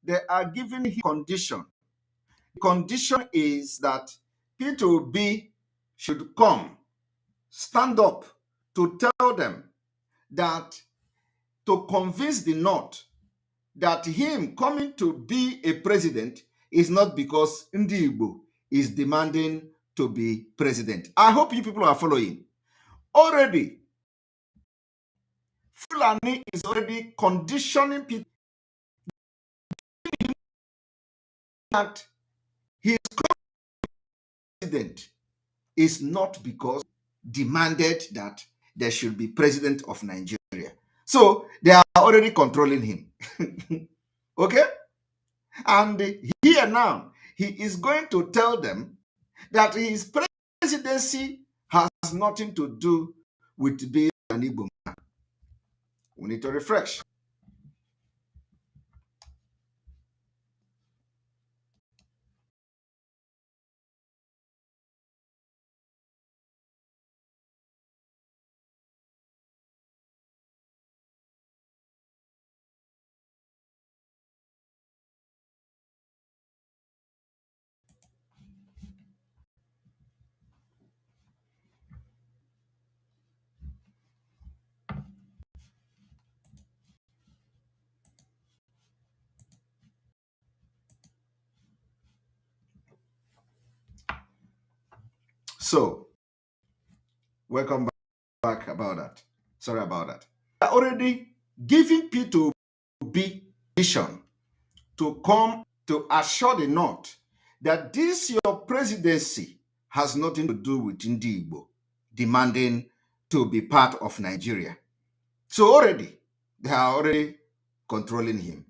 They are giving him condition. The condition is that P2B should come, stand up to tell them that, to convince the North that him coming to be a president is not because Ndi Igbo is demanding to be president. I hope you people are following. Already, Fulani is already conditioning people that his president is not because demanded that there should be president of Nigeria. So they are already controlling him. Okay? And here now, he is going to tell them that his presidency has nothing to do with being an Igbo man. We need to refresh. So, welcome back about that. Sorry about that. They are already giving P2B vision to come to assure the North that this your presidency has nothing to do with Ndi Igbo demanding to be part of Nigeria. So already, they are already controlling him.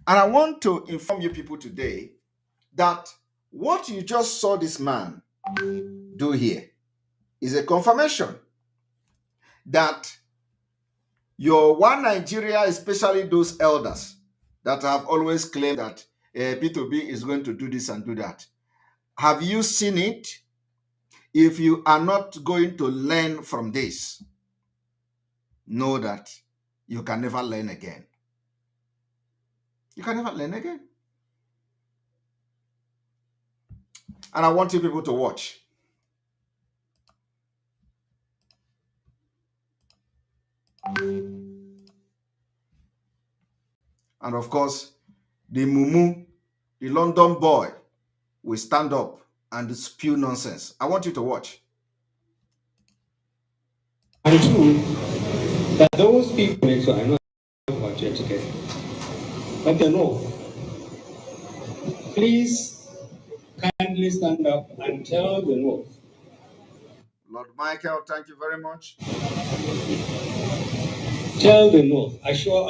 And I want to inform you people today that what you just saw this man do here is a confirmation that your one Nigeria, especially those elders that have always claimed that P2B is going to do this and do that. Have you seen it? If you are not going to learn from this, know that you can never learn again. You can never learn again. And I want you people to watch. And of course, the Mumu, the London boy, will stand up and spew nonsense. I want you to watch. And two, that those people, so I know about your ticket, but they know. Please kindly please stand up and tell the North. Lord Michael, thank you very much. Tell the North, assure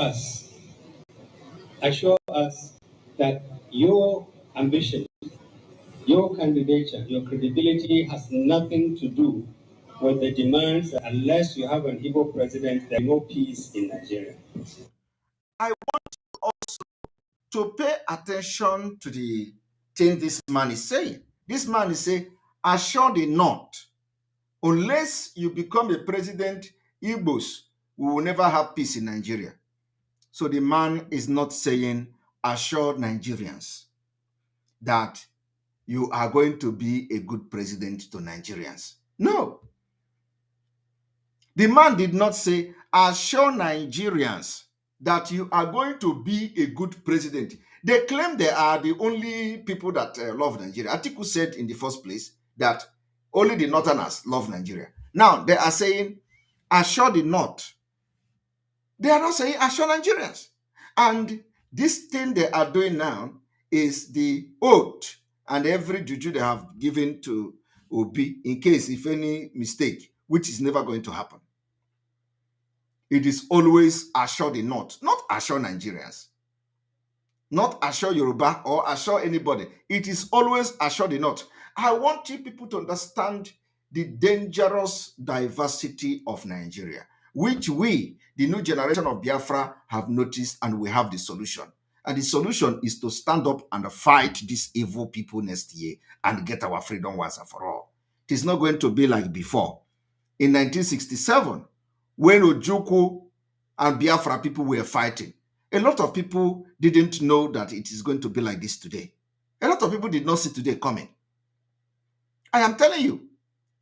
us that your ambition, your candidature, your credibility has nothing to do with the demands that unless you have an Igbo president, there is no peace in Nigeria. I want you also to pay attention to the thing this man is saying. This man is saying, assure the North, unless you become a president, Igbos, we will never have peace in Nigeria. So the man is not saying, assure Nigerians that you are going to be a good president to Nigerians. No. The man did not say, assure Nigerians that you are going to be a good president. They claim they are the only people that love Nigeria. Atiku said in the first place that only the Northerners love Nigeria. Now they are saying, assure the North. They are not saying assure Nigerians. And this thing they are doing now is the oath and every juju they have given to Obi in case if any mistake, which is never going to happen. It is always assure the North, not assure Nigerians, not assure Yoruba or assure anybody. It is always assure the North. I want you people to understand the dangerous diversity of Nigeria, which we, the new generation of Biafra, have noticed, and we have the solution. And the solution is to stand up and fight these evil people next year and get our freedom once and for all. It is not going to be like before. In 1967, when Ojukwu and Biafra people were fighting, a lot of people didn't know that it is going to be like this today. A lot of people did not see today coming. I am telling you,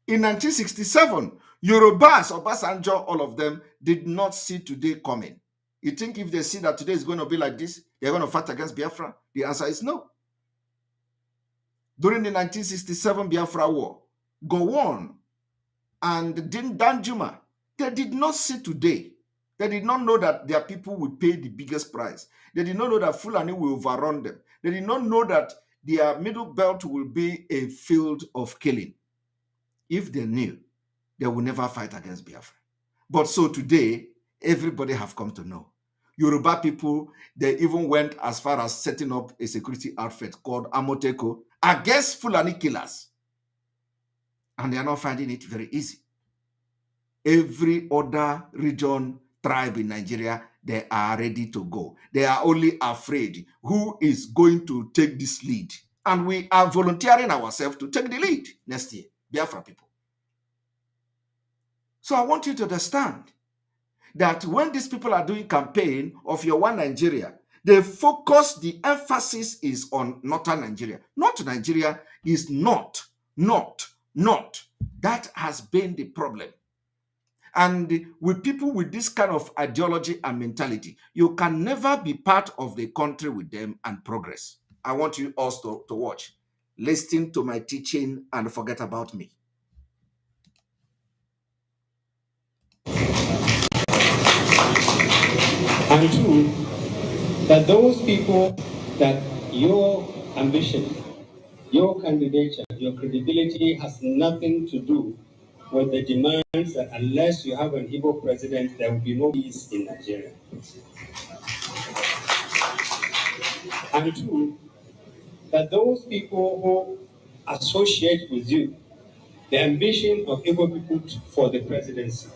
in 1967, Yorubas, Obasanjo, all of them did not see today coming. You think if they see that today is going to be like this, they're going to fight against Biafra? The answer is no. During the 1967 Biafra War, Gowon and Danjuma, they did not see today. They did not know that their people will pay the biggest price. They did not know that Fulani will overrun them. They did not know that their middle belt will be a field of killing. If they knew, they will never fight against Biafra. But so today, everybody have come to know. Yoruba people, they even went as far as setting up a security outfit called Amoteko against Fulani killers. And they are not finding it very easy. Every other region, tribe in Nigeria, they are ready to go. They are only afraid who is going to take this lead. And we are volunteering ourselves to take the lead next year, Biafra people. So I want you to understand that when these people are doing campaign of your one Nigeria, they focus, the emphasis is on northern Nigeria. North Nigeria is not. That has been the problem. And with people with this kind of ideology and mentality, you can never be part of the country with them and progress. I want you also to watch. Listen to my teaching and forget about me. And two, that those people that your ambition, your candidature, your credibility has nothing to do with the demands that unless you have an Igbo president, there will be no peace in Nigeria. And two, that those people who associate with you the ambition of Igbo people for the presidency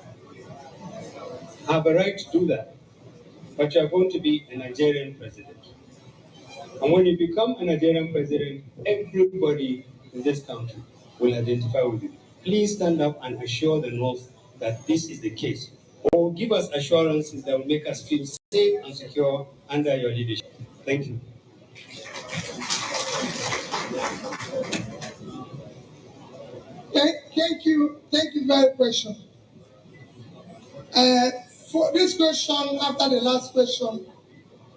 have a right to do that, but you are going to be a Nigerian president. And when you become a Nigerian president, everybody in this country will identify with you. Please stand up and assure the North that this is the case, or give us assurances that will make us feel safe and secure under your leadership. Thank you. Thank you very question. For this question, after the last question,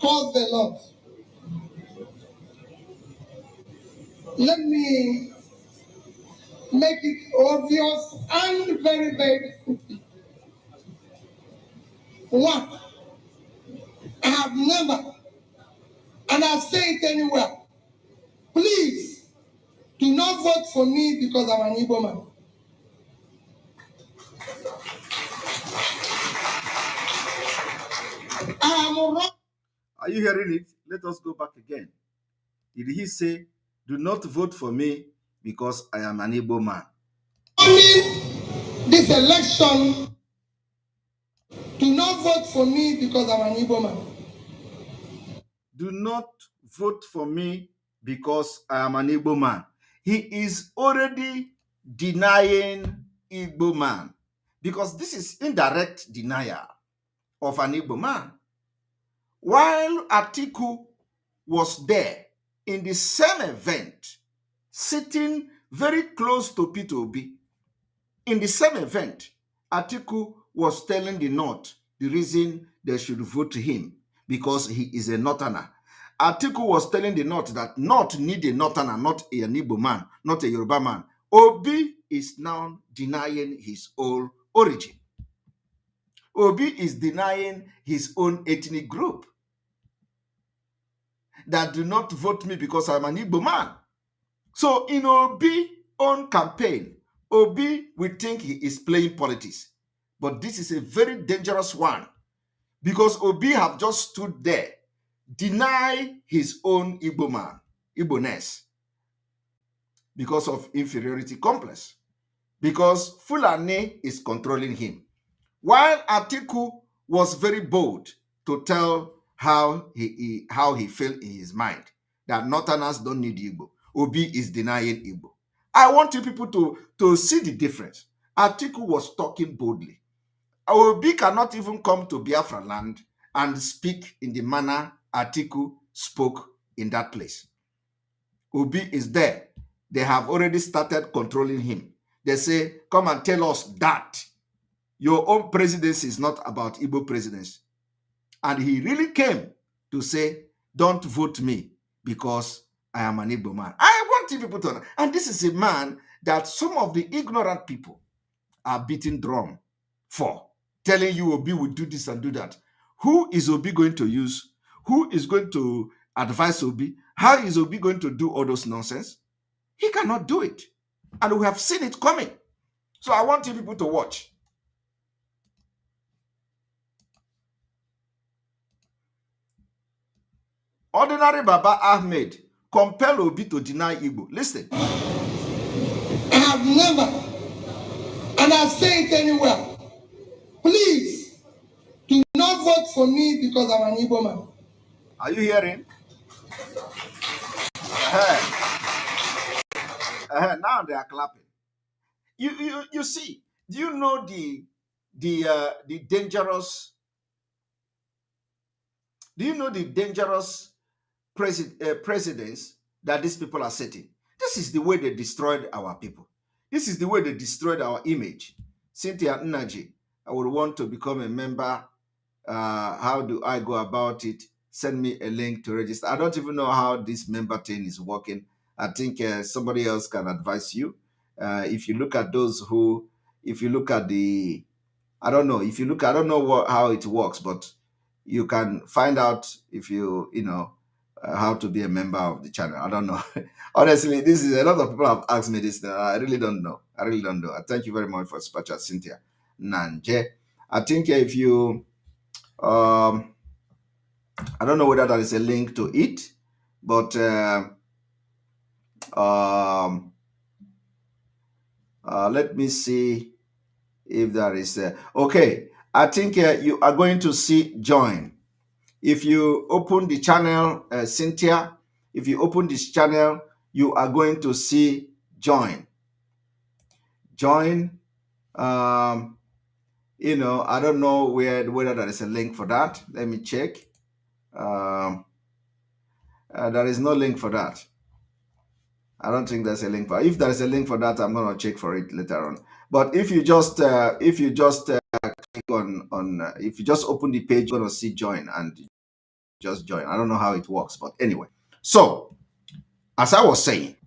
cause the Lord. Let me make it obvious and very, very quickly. One, I have never, and I'll say it anywhere, please do not vote for me because I'm an Igbo man. I am wrong. Are you hearing it? Let us go back again. Did he say, do not vote for me because I am an Igbo man? Only this election, do not vote for me because I'm an Igbo man. Do not vote for me because I am an Igbo man. He is already denying Igbo man because this is indirect denial of an Igbo man. While Atiku was there in the same event, sitting very close to Peter Obi, in the same event, Atiku was telling the North the reason they should vote him because he is a Northerner. Atiku was telling the North that North need a Northerner, not an Igbo man, not a Yoruba man. Obi is now denying his own origin. Obi is denying his own ethnic group. That do not vote me because I'm an Igbo man. So in Obi's own campaign, Obi will think he is playing politics. But this is a very dangerous one because Obi have just stood there, deny his own Igbo man, Igbo-ness, because of inferiority complex, because Fulani is controlling him. While Atiku was very bold to tell how he felt in his mind, that Northerners don't need Igbo. Obi is denying Igbo. I want you people to see the difference. Atiku was talking boldly. Obi cannot even come to Biafra land and speak in the manner Atiku spoke in that place. Obi is there. They have already started controlling him. They say, come and tell us that your own presidency is not about Igbo presidency. And he really came to say, don't vote me because I am an Igbo man. I want you people to know. And this is a man that some of the ignorant people are beating drum for, telling you Obi will do this and do that. Who is Obi going to use? Who is going to advise Obi? How is Obi going to do all those nonsense? He cannot do it. And we have seen it coming. So I want you people to watch. Ordinary Baba Ahmed compel Obi to deny Igbo. Listen. I have never, and I say it anywhere, please do not vote for me because I'm an Igbo man. Are you hearing? Now they are clapping. You see, do you know the dangerous? Do you know the dangerous precedents that these people are setting? This is the way they destroyed our people. This is the way they destroyed our image. Cynthia Nnaji, I would want to become a member. How do I go about it? Send me a link to register. I don't even know how this member thing is working. I think somebody else can advise you. If you look at those who, if you look at the, I don't know, if you look, I don't know how it works, but you can find out if you know, how to be a member of the channel. I don't know. Honestly, this is a lot of people have asked me this. I really don't know. I really don't know. I thank you very much for super chat, Cynthia Nanje. I think if you, I don't know whether there is a link to it, but let me see if there is. Okay, I think you are going to see join. If you open the channel, Cynthia, if you open this channel, you are going to see join. Join. You know, I don't know whether there is a link for that. Let me check. There is no link for that. I don't think there's a link for it. If there is a link for that, I'm going to check for it later on. But if you just click on if you just open the page, you're going to see join and just join. I don't know how it works, but anyway. So, as I was saying,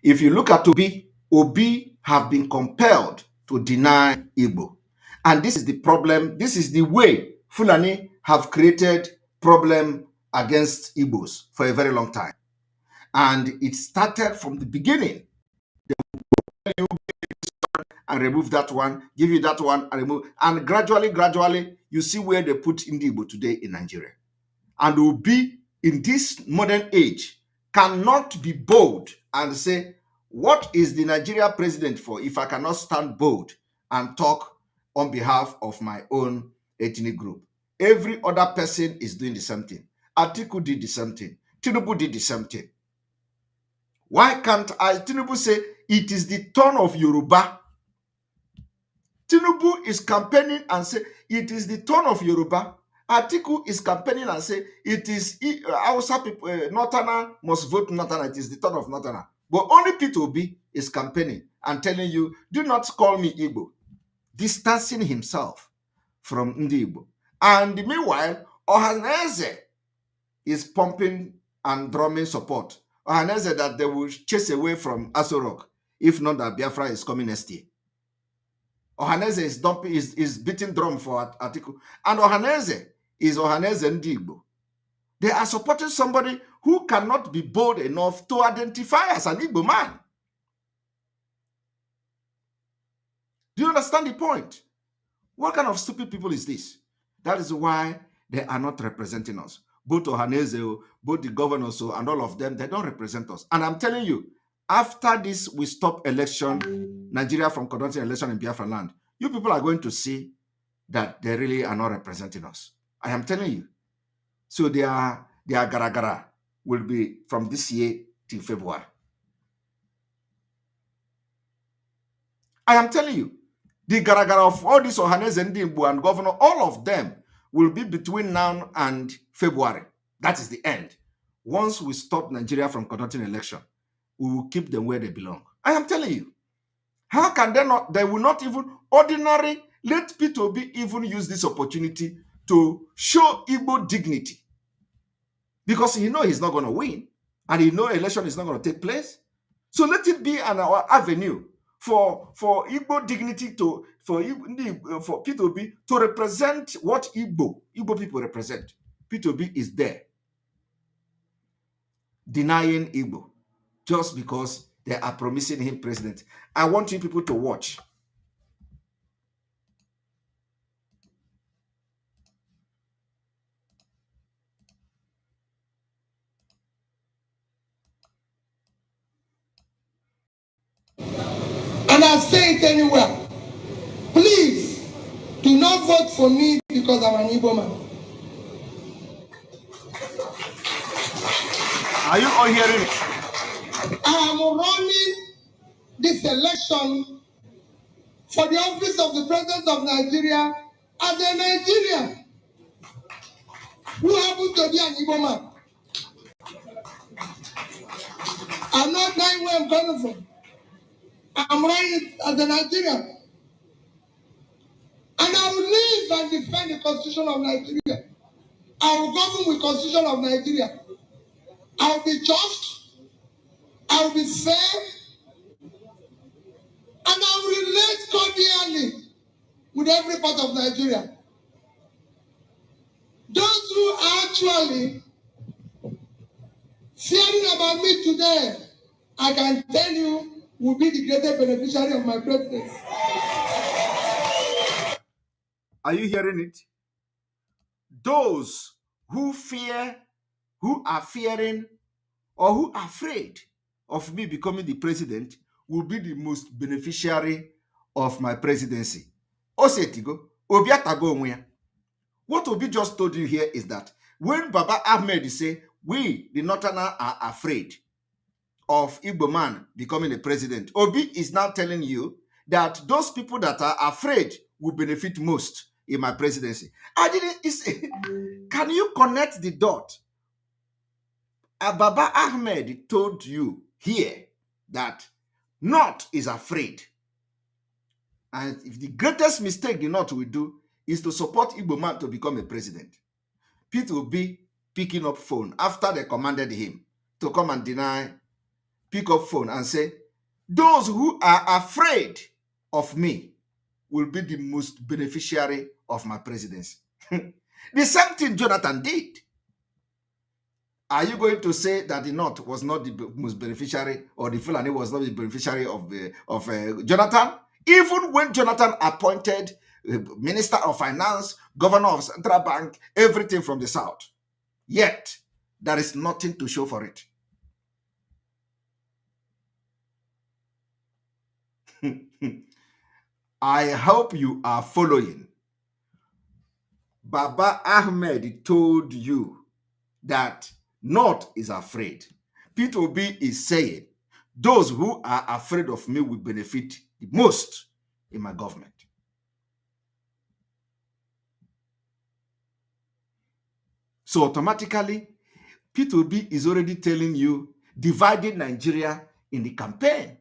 if you look at Obi have been compelled to deny Igbo. And this is the problem. This is the way Fulani have created problem against Igbos for a very long time. And it started from the beginning. And remove that one, give you that one, and remove. And gradually, you see where they put Igbo today in Nigeria. And will be in this modern age, cannot be bold and say, what is the Nigeria president for if I cannot stand bold and talk on behalf of my own ethnic group? Every other person is doing the same thing. Atiku did the same thing. Tinubu did the same thing. Why can't Tinubu say it is the turn of Yoruba? Tinubu is campaigning and say it is the turn of Yoruba. Atiku is campaigning and say it is Hausa people, Northerner must vote Northerner. It is the turn of Northerner. But only P2B is campaigning and telling you, do not call me Igbo, distancing himself from Ndi Igbo. And meanwhile, Ohaneze is pumping and drumming support. Ohaneze that they will chase away from Aso Rock, if not that Biafra is coming next year. Ohaneze is beating drum for Atiku. And Ohaneze is Ohaneze Ndi Igbo. They are supporting somebody who cannot be bold enough to identify as an Igbo man. Do you understand the point? What kind of stupid people is this? That is why they are not representing us. Both Ohaneze, both the governors, and all of them, they don't represent us. And I'm telling you, after this, we stop election, Nigeria from conducting election in Biafra land, you people are going to see that they really are not representing us. I am telling you. So their gara-gara will be from this year till February. I am telling you, the gara-gara of all these Ohaneze Ndimbu and governor, all of them will be between now and February. That is the end. Once we stop Nigeria from conducting election, we will keep them where they belong. I am telling you. How can they not? They will not even ordinary. Let P2B even use this opportunity to show Igbo dignity. Because he knows he's not going to win. And he knows election is not going to take place. So let it be an avenue for Igbo dignity for P2B to represent what Igbo people represent. P2B is there denying Igbo just because they are promising him president. I want you people to watch. And I say it anywhere. Please do not vote for me because I'm an Igbo man. Are you all hearing it? I am running this election for the office of the President of Nigeria as a Nigerian who happens to be an Igbo man. I'm not knowing where I'm coming from. I'm running as a Nigerian. And I will live and defend the Constitution of Nigeria. I will govern with the Constitution of Nigeria. I will be just. I will be fair. And I will relate cordially with every part of Nigeria. Those who are actually fearing about me today, I can tell you, will be the greatest beneficiary of my presidency. Are you hearing it? Those who fear, who are fearing, or who are afraid of me becoming the president will be the most beneficiary of my presidency. Osetigo, Obiatago onwe. What Obi just told you here is that when Baba Ahmed say, we, the Northerner, are afraid of Igbo man becoming a president, Obi is now telling you that those people that are afraid will benefit most in my presidency. Can you connect the dot? Baba Ahmed told you here that North is afraid. And if the greatest mistake the North will do is to support Igbo man to become a president, Pete will be picking up phone after they commanded him to come and pick up phone and say, those who are afraid of me will be the most beneficiary of my presidency. The same thing Jonathan did. Are you going to say that the North was not the most beneficiary, or the Fulani was not the beneficiary of Jonathan? Even when Jonathan appointed Minister of Finance, Governor of Central Bank, everything from the South, yet there is nothing to show for it. I hope you are following. Baba Ahmed told you that North is afraid. Peter Obi is saying, those who are afraid of me will benefit the most in my government. So automatically, Peter Obi is already telling you, dividing Nigeria in the campaign.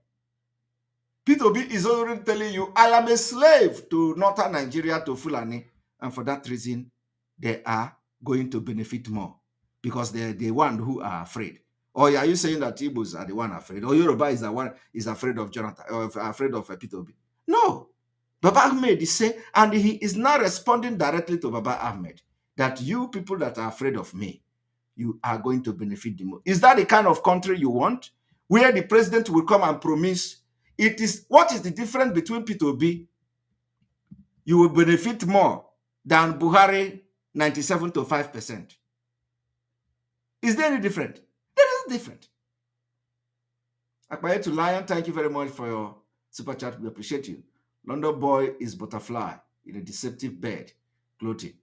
Peter Obi is already telling you, I am a slave to northern Nigeria, to Fulani, and for that reason, they are going to benefit more because they're the one who are afraid. Or are you saying that Igbos are the one afraid? Or Yoruba is the one is afraid of Jonathan, or afraid of Peter Obi? No. Baba Ahmed is saying, and he is now responding directly to Baba Ahmed, that you people that are afraid of me, you are going to benefit the most. Is that the kind of country you want? Where the president will come and promise? It is, what is the difference between Peter Obi? You will benefit more than Buhari 97 to 5%. Is there any different? There is different. Akbaye to Lion, thank you very much for your super chat. We appreciate you. London boy is butterfly in a deceptive bed clothing.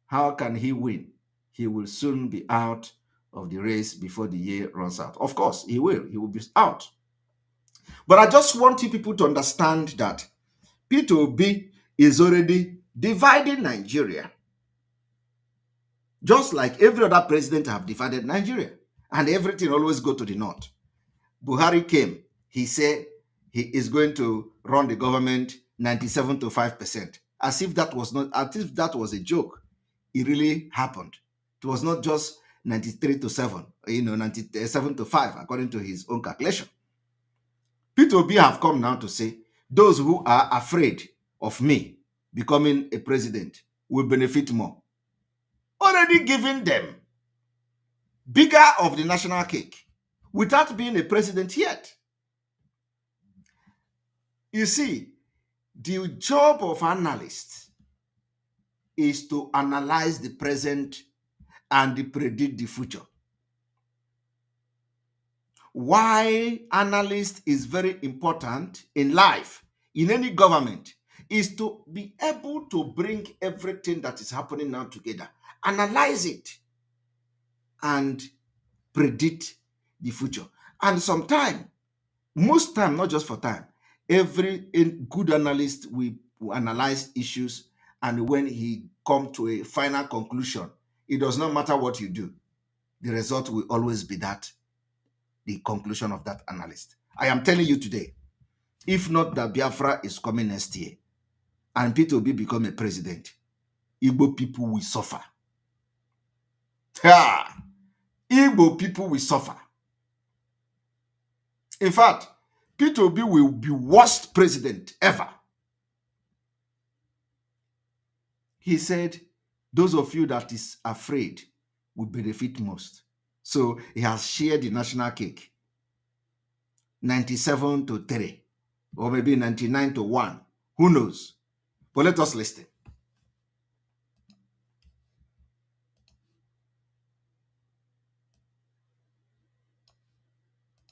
How can he win? He will soon be out of the race before the year runs out. Of course, he will. He will be out. But I just want you people to understand that Peter Obi is already dividing Nigeria, just like every other president have divided Nigeria, and everything always go to the north. Buhari came, he said he is going to run the government 97 to 5%, as if that was not, as if that was a joke. It really happened. It was not just 93 to 7, 97 to 5, according to his own calculation. Peter Obi have come now to say, those who are afraid of me becoming a president will benefit more. Already giving them bigger of the national cake without being a president yet. You see, the job of analysts is to analyze the present and predict the future. Why analyst is very important in life, in any government, is to be able to bring everything that is happening now together, analyze it, and predict the future. And sometimes, most time, not just for time, every good analyst will analyze issues, and when he come to a final conclusion, it does not matter what you do, the result will always be that, the conclusion of that analyst. I am telling you today, if not that Biafra is coming next year and Peter Obi become a president, Igbo people will suffer. Igbo people will suffer. In fact, Peter Obi will be worst president ever. He said, those of you that is afraid will benefit most. So he has shared the national cake. 97 to 3, or maybe 99 to 1. Who knows? But let us listen.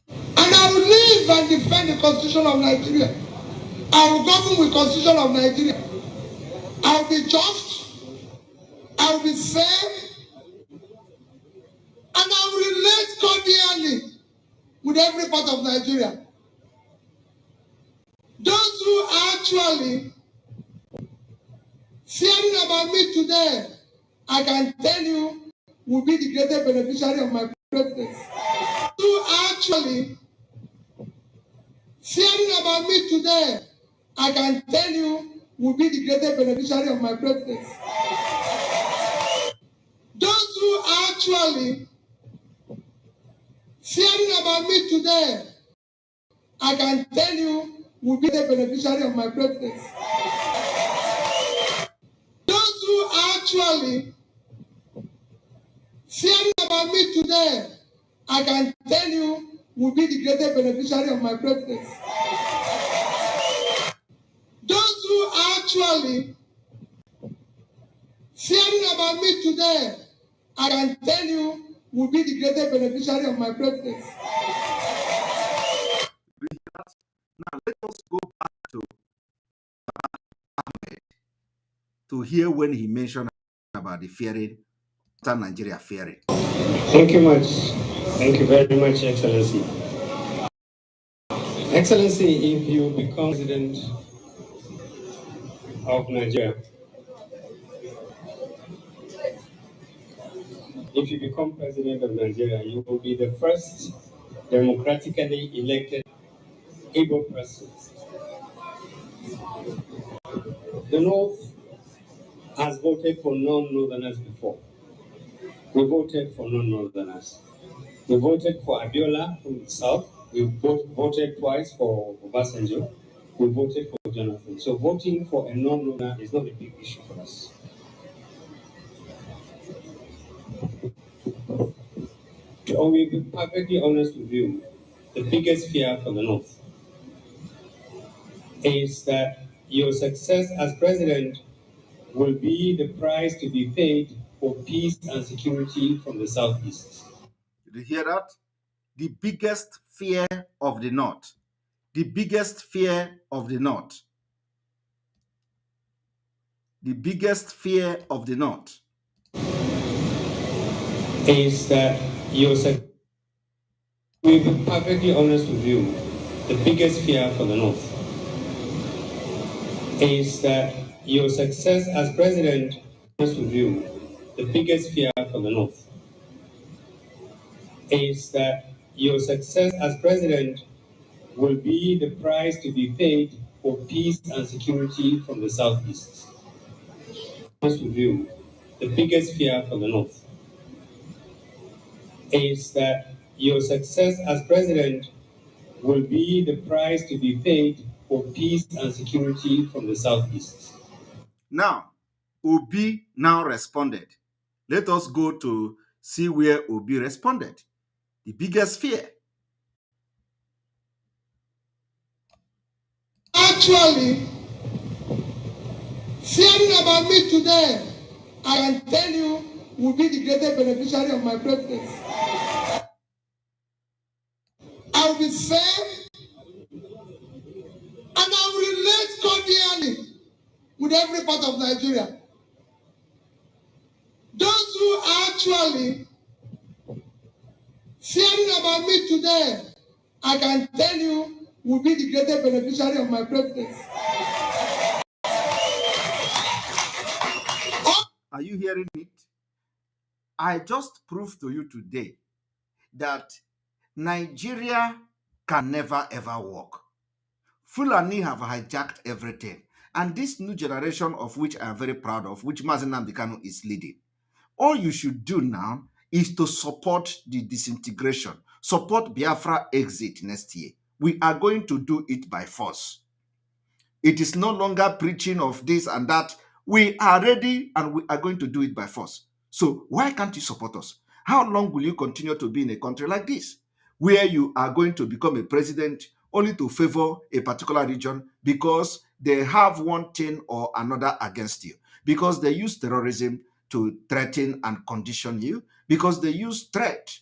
And I will live and defend the Constitution of Nigeria. I will govern with the Constitution of Nigeria. I will be just. I will be fair. And I will relate cordially with every part of Nigeria. Those who are actually fearing about me today, I can tell you, will be the greatest beneficiary of my presidency. Those who are actually fearing about me today, I can tell you, will be the greatest beneficiary of my presidency. Those who are actually fearing about me today, I can tell you, will be the beneficiary of my presidency. Those who are actually Hearing about me today, I can tell you, will be the greatest beneficiary of my presidency. Those who are actually hearing about me today, I can tell you, will be the greatest beneficiary of my presidency. Now let us go back to Ahmed to hear when he mentioned about the fearing, Nigeria fearing. Thank you much. Thank you very much, Excellency. Excellency, if you become president of Nigeria, if you become president of Nigeria, you will be the first democratically elected able person. The North has voted for non-Northerners before. We voted for non-Northerners. We voted for Abiola from the South. We voted twice for Obasanjo. We voted for Jonathan. So voting for a non-Northerner is not a big issue for us. I will be perfectly honest with you. The biggest fear for the North is that your success as president will be the price to be paid for peace and security from the Southeast. Did you hear that? The biggest fear of the North. The biggest fear of the North. The biggest fear of the North is that your success. We'll be perfectly honest with you. The biggest fear for the North is that your success as president, honest with you, the biggest fear for the North is that your success as president will be the price to be paid for peace and security from the Southeast. Honest with you, the biggest fear for the North is that your success as president will be the price to be paid for peace and security from the Southeast. Now, Obi now responded. Let us go to see where Obi responded. The biggest fear. Actually, hearing about me today, I can tell you, will be the greatest beneficiary of my presidency. I will be fair, and I will relate cordially with every part of Nigeria. Those who are actually hearing about me today, I can tell you, will be the greatest beneficiary of my presidency. Are you hearing it? I just proved to you today that Nigeria can never ever work. Fulani have hijacked everything. And this new generation of which I am very proud of, which Mazi Nnamdi Kanu is leading, all you should do now is to support the disintegration, support Biafra exit next year. We are going to do it by force. It is no longer preaching of this and that. We are ready and we are going to do it by force. So why can't you support us? How long will you continue to be in a country like this, where you are going to become a president only to favor a particular region because they have one thing or another against you, because they use terrorism to threaten and condition you, because they use threat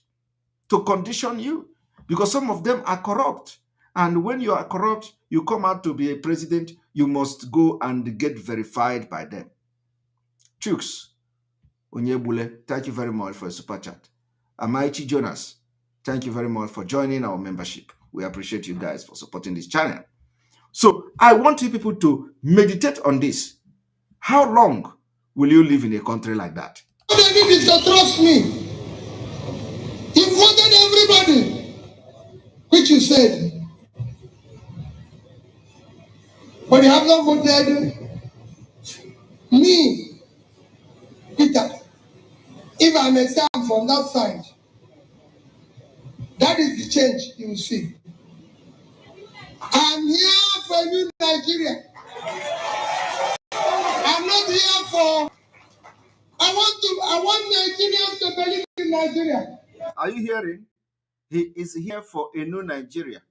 to condition you, because some of them are corrupt. And when you are corrupt, you come out to be a president, you must go and get verified by them. Chooks Onyebule, thank you very much for a super chat. Amaichi Jonas, thank you very much for joining our membership. We appreciate you guys for supporting this channel. So I want you people to meditate on this. How long will you live in a country like that? What they need is to trust me. He voted everybody, which you said. But you have not voted me, Peter. If I may say I'm from that side, that is the change you will see. I'm here for new Nigeria. I'm not here for. I want Nigerians to believe in Nigeria. Are you hearing? He is here for a new Nigeria.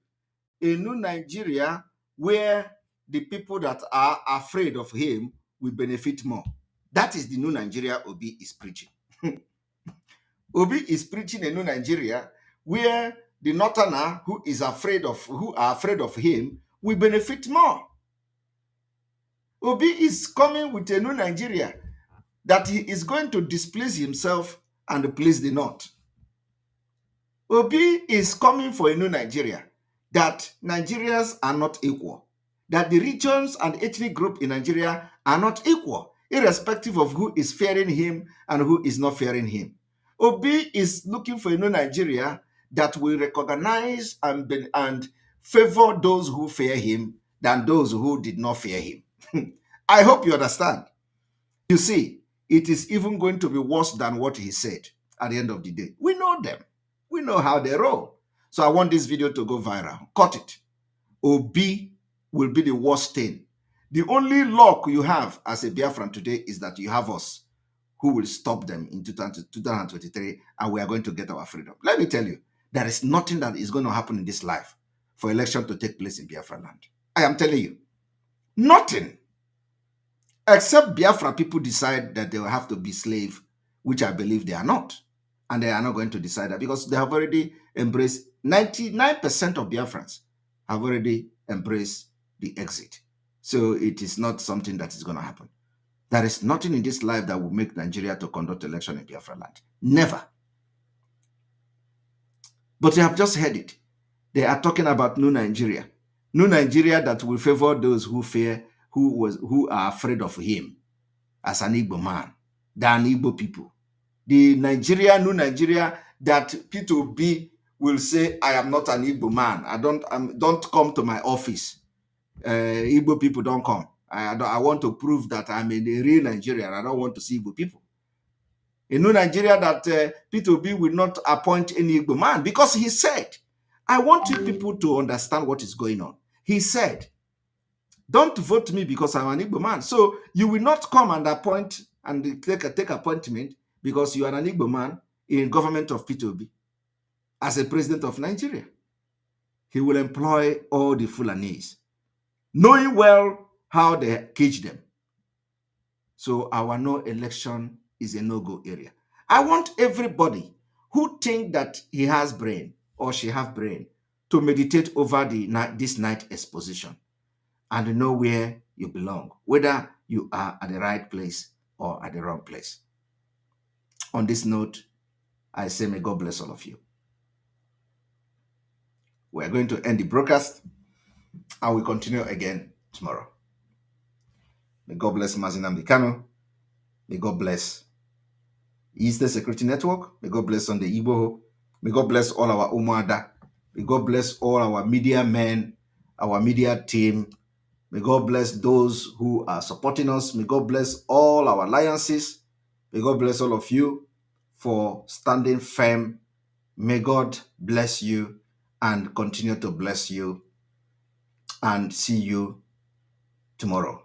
A new Nigeria where the people that are afraid of him will benefit more. That is the new Nigeria Obi is preaching. Obi is preaching a new Nigeria where the Northerner who are afraid of him will benefit more. Obi is coming with a new Nigeria that he is going to displease himself and please the North. Obi is coming for a new Nigeria, that Nigerians are not equal, that the regions and ethnic group in Nigeria are not equal, irrespective of who is fearing him and who is not fearing him. Obi is looking for a new Nigeria that will recognize and favor those who fear him than those who did not fear him. I hope you understand. You see, it is even going to be worse than what he said at the end of the day. We know them. We know how they roll. So I want this video to go viral. Cut it. Obi will be the worst thing. The only luck you have as a Biafran today is that you have us who will stop them in 2023, and we are going to get our freedom. Let me tell you, there is nothing that is going to happen in this life for election to take place in Biafra land. I am telling you, nothing. Except Biafra people decide that they will have to be slave, which I believe they are not. And they are not going to decide that because they have already embraced, 99% of Biafrans have already embraced the exit. So it is not something that is going to happen. There is nothing in this life that will make Nigeria to conduct election in Biafra land. Never. But you have just heard it. They are talking about new Nigeria. New Nigeria that will favor those who fear, who are afraid of him as an Igbo man, than Igbo people. The new Nigeria that P2B will say, I am not an Igbo man. Don't come to my office. Igbo people don't come. I want to prove that I'm a real Nigerian. I don't want to see Igbo people. A new Nigeria that P2B will not appoint any Igbo man because he said, I want you people to understand what is going on. He said, don't vote me because I'm an Igbo man. So you will not come and appoint and take appointment because you are an Igbo man in government of P2B as a president of Nigeria. He will employ all the Fulanis, knowing well how they cage them. So our no election is a no-go area. I want everybody who think that he has brain or she have brain to meditate over this night exposition and know where you belong, whether you are at the right place or at the wrong place. On this note, I say may God bless all of you. We are going to end the broadcast and we'll continue again tomorrow. May God bless Mazinam Kano. May God bless Eastern Security Network. May God bless Sunday Igbo. May God bless all our Umuada. May God bless all our media men, our media team. May God bless those who are supporting us. May God bless all our alliances. May God bless all of you for standing firm. May God bless you and continue to bless you. And see you tomorrow.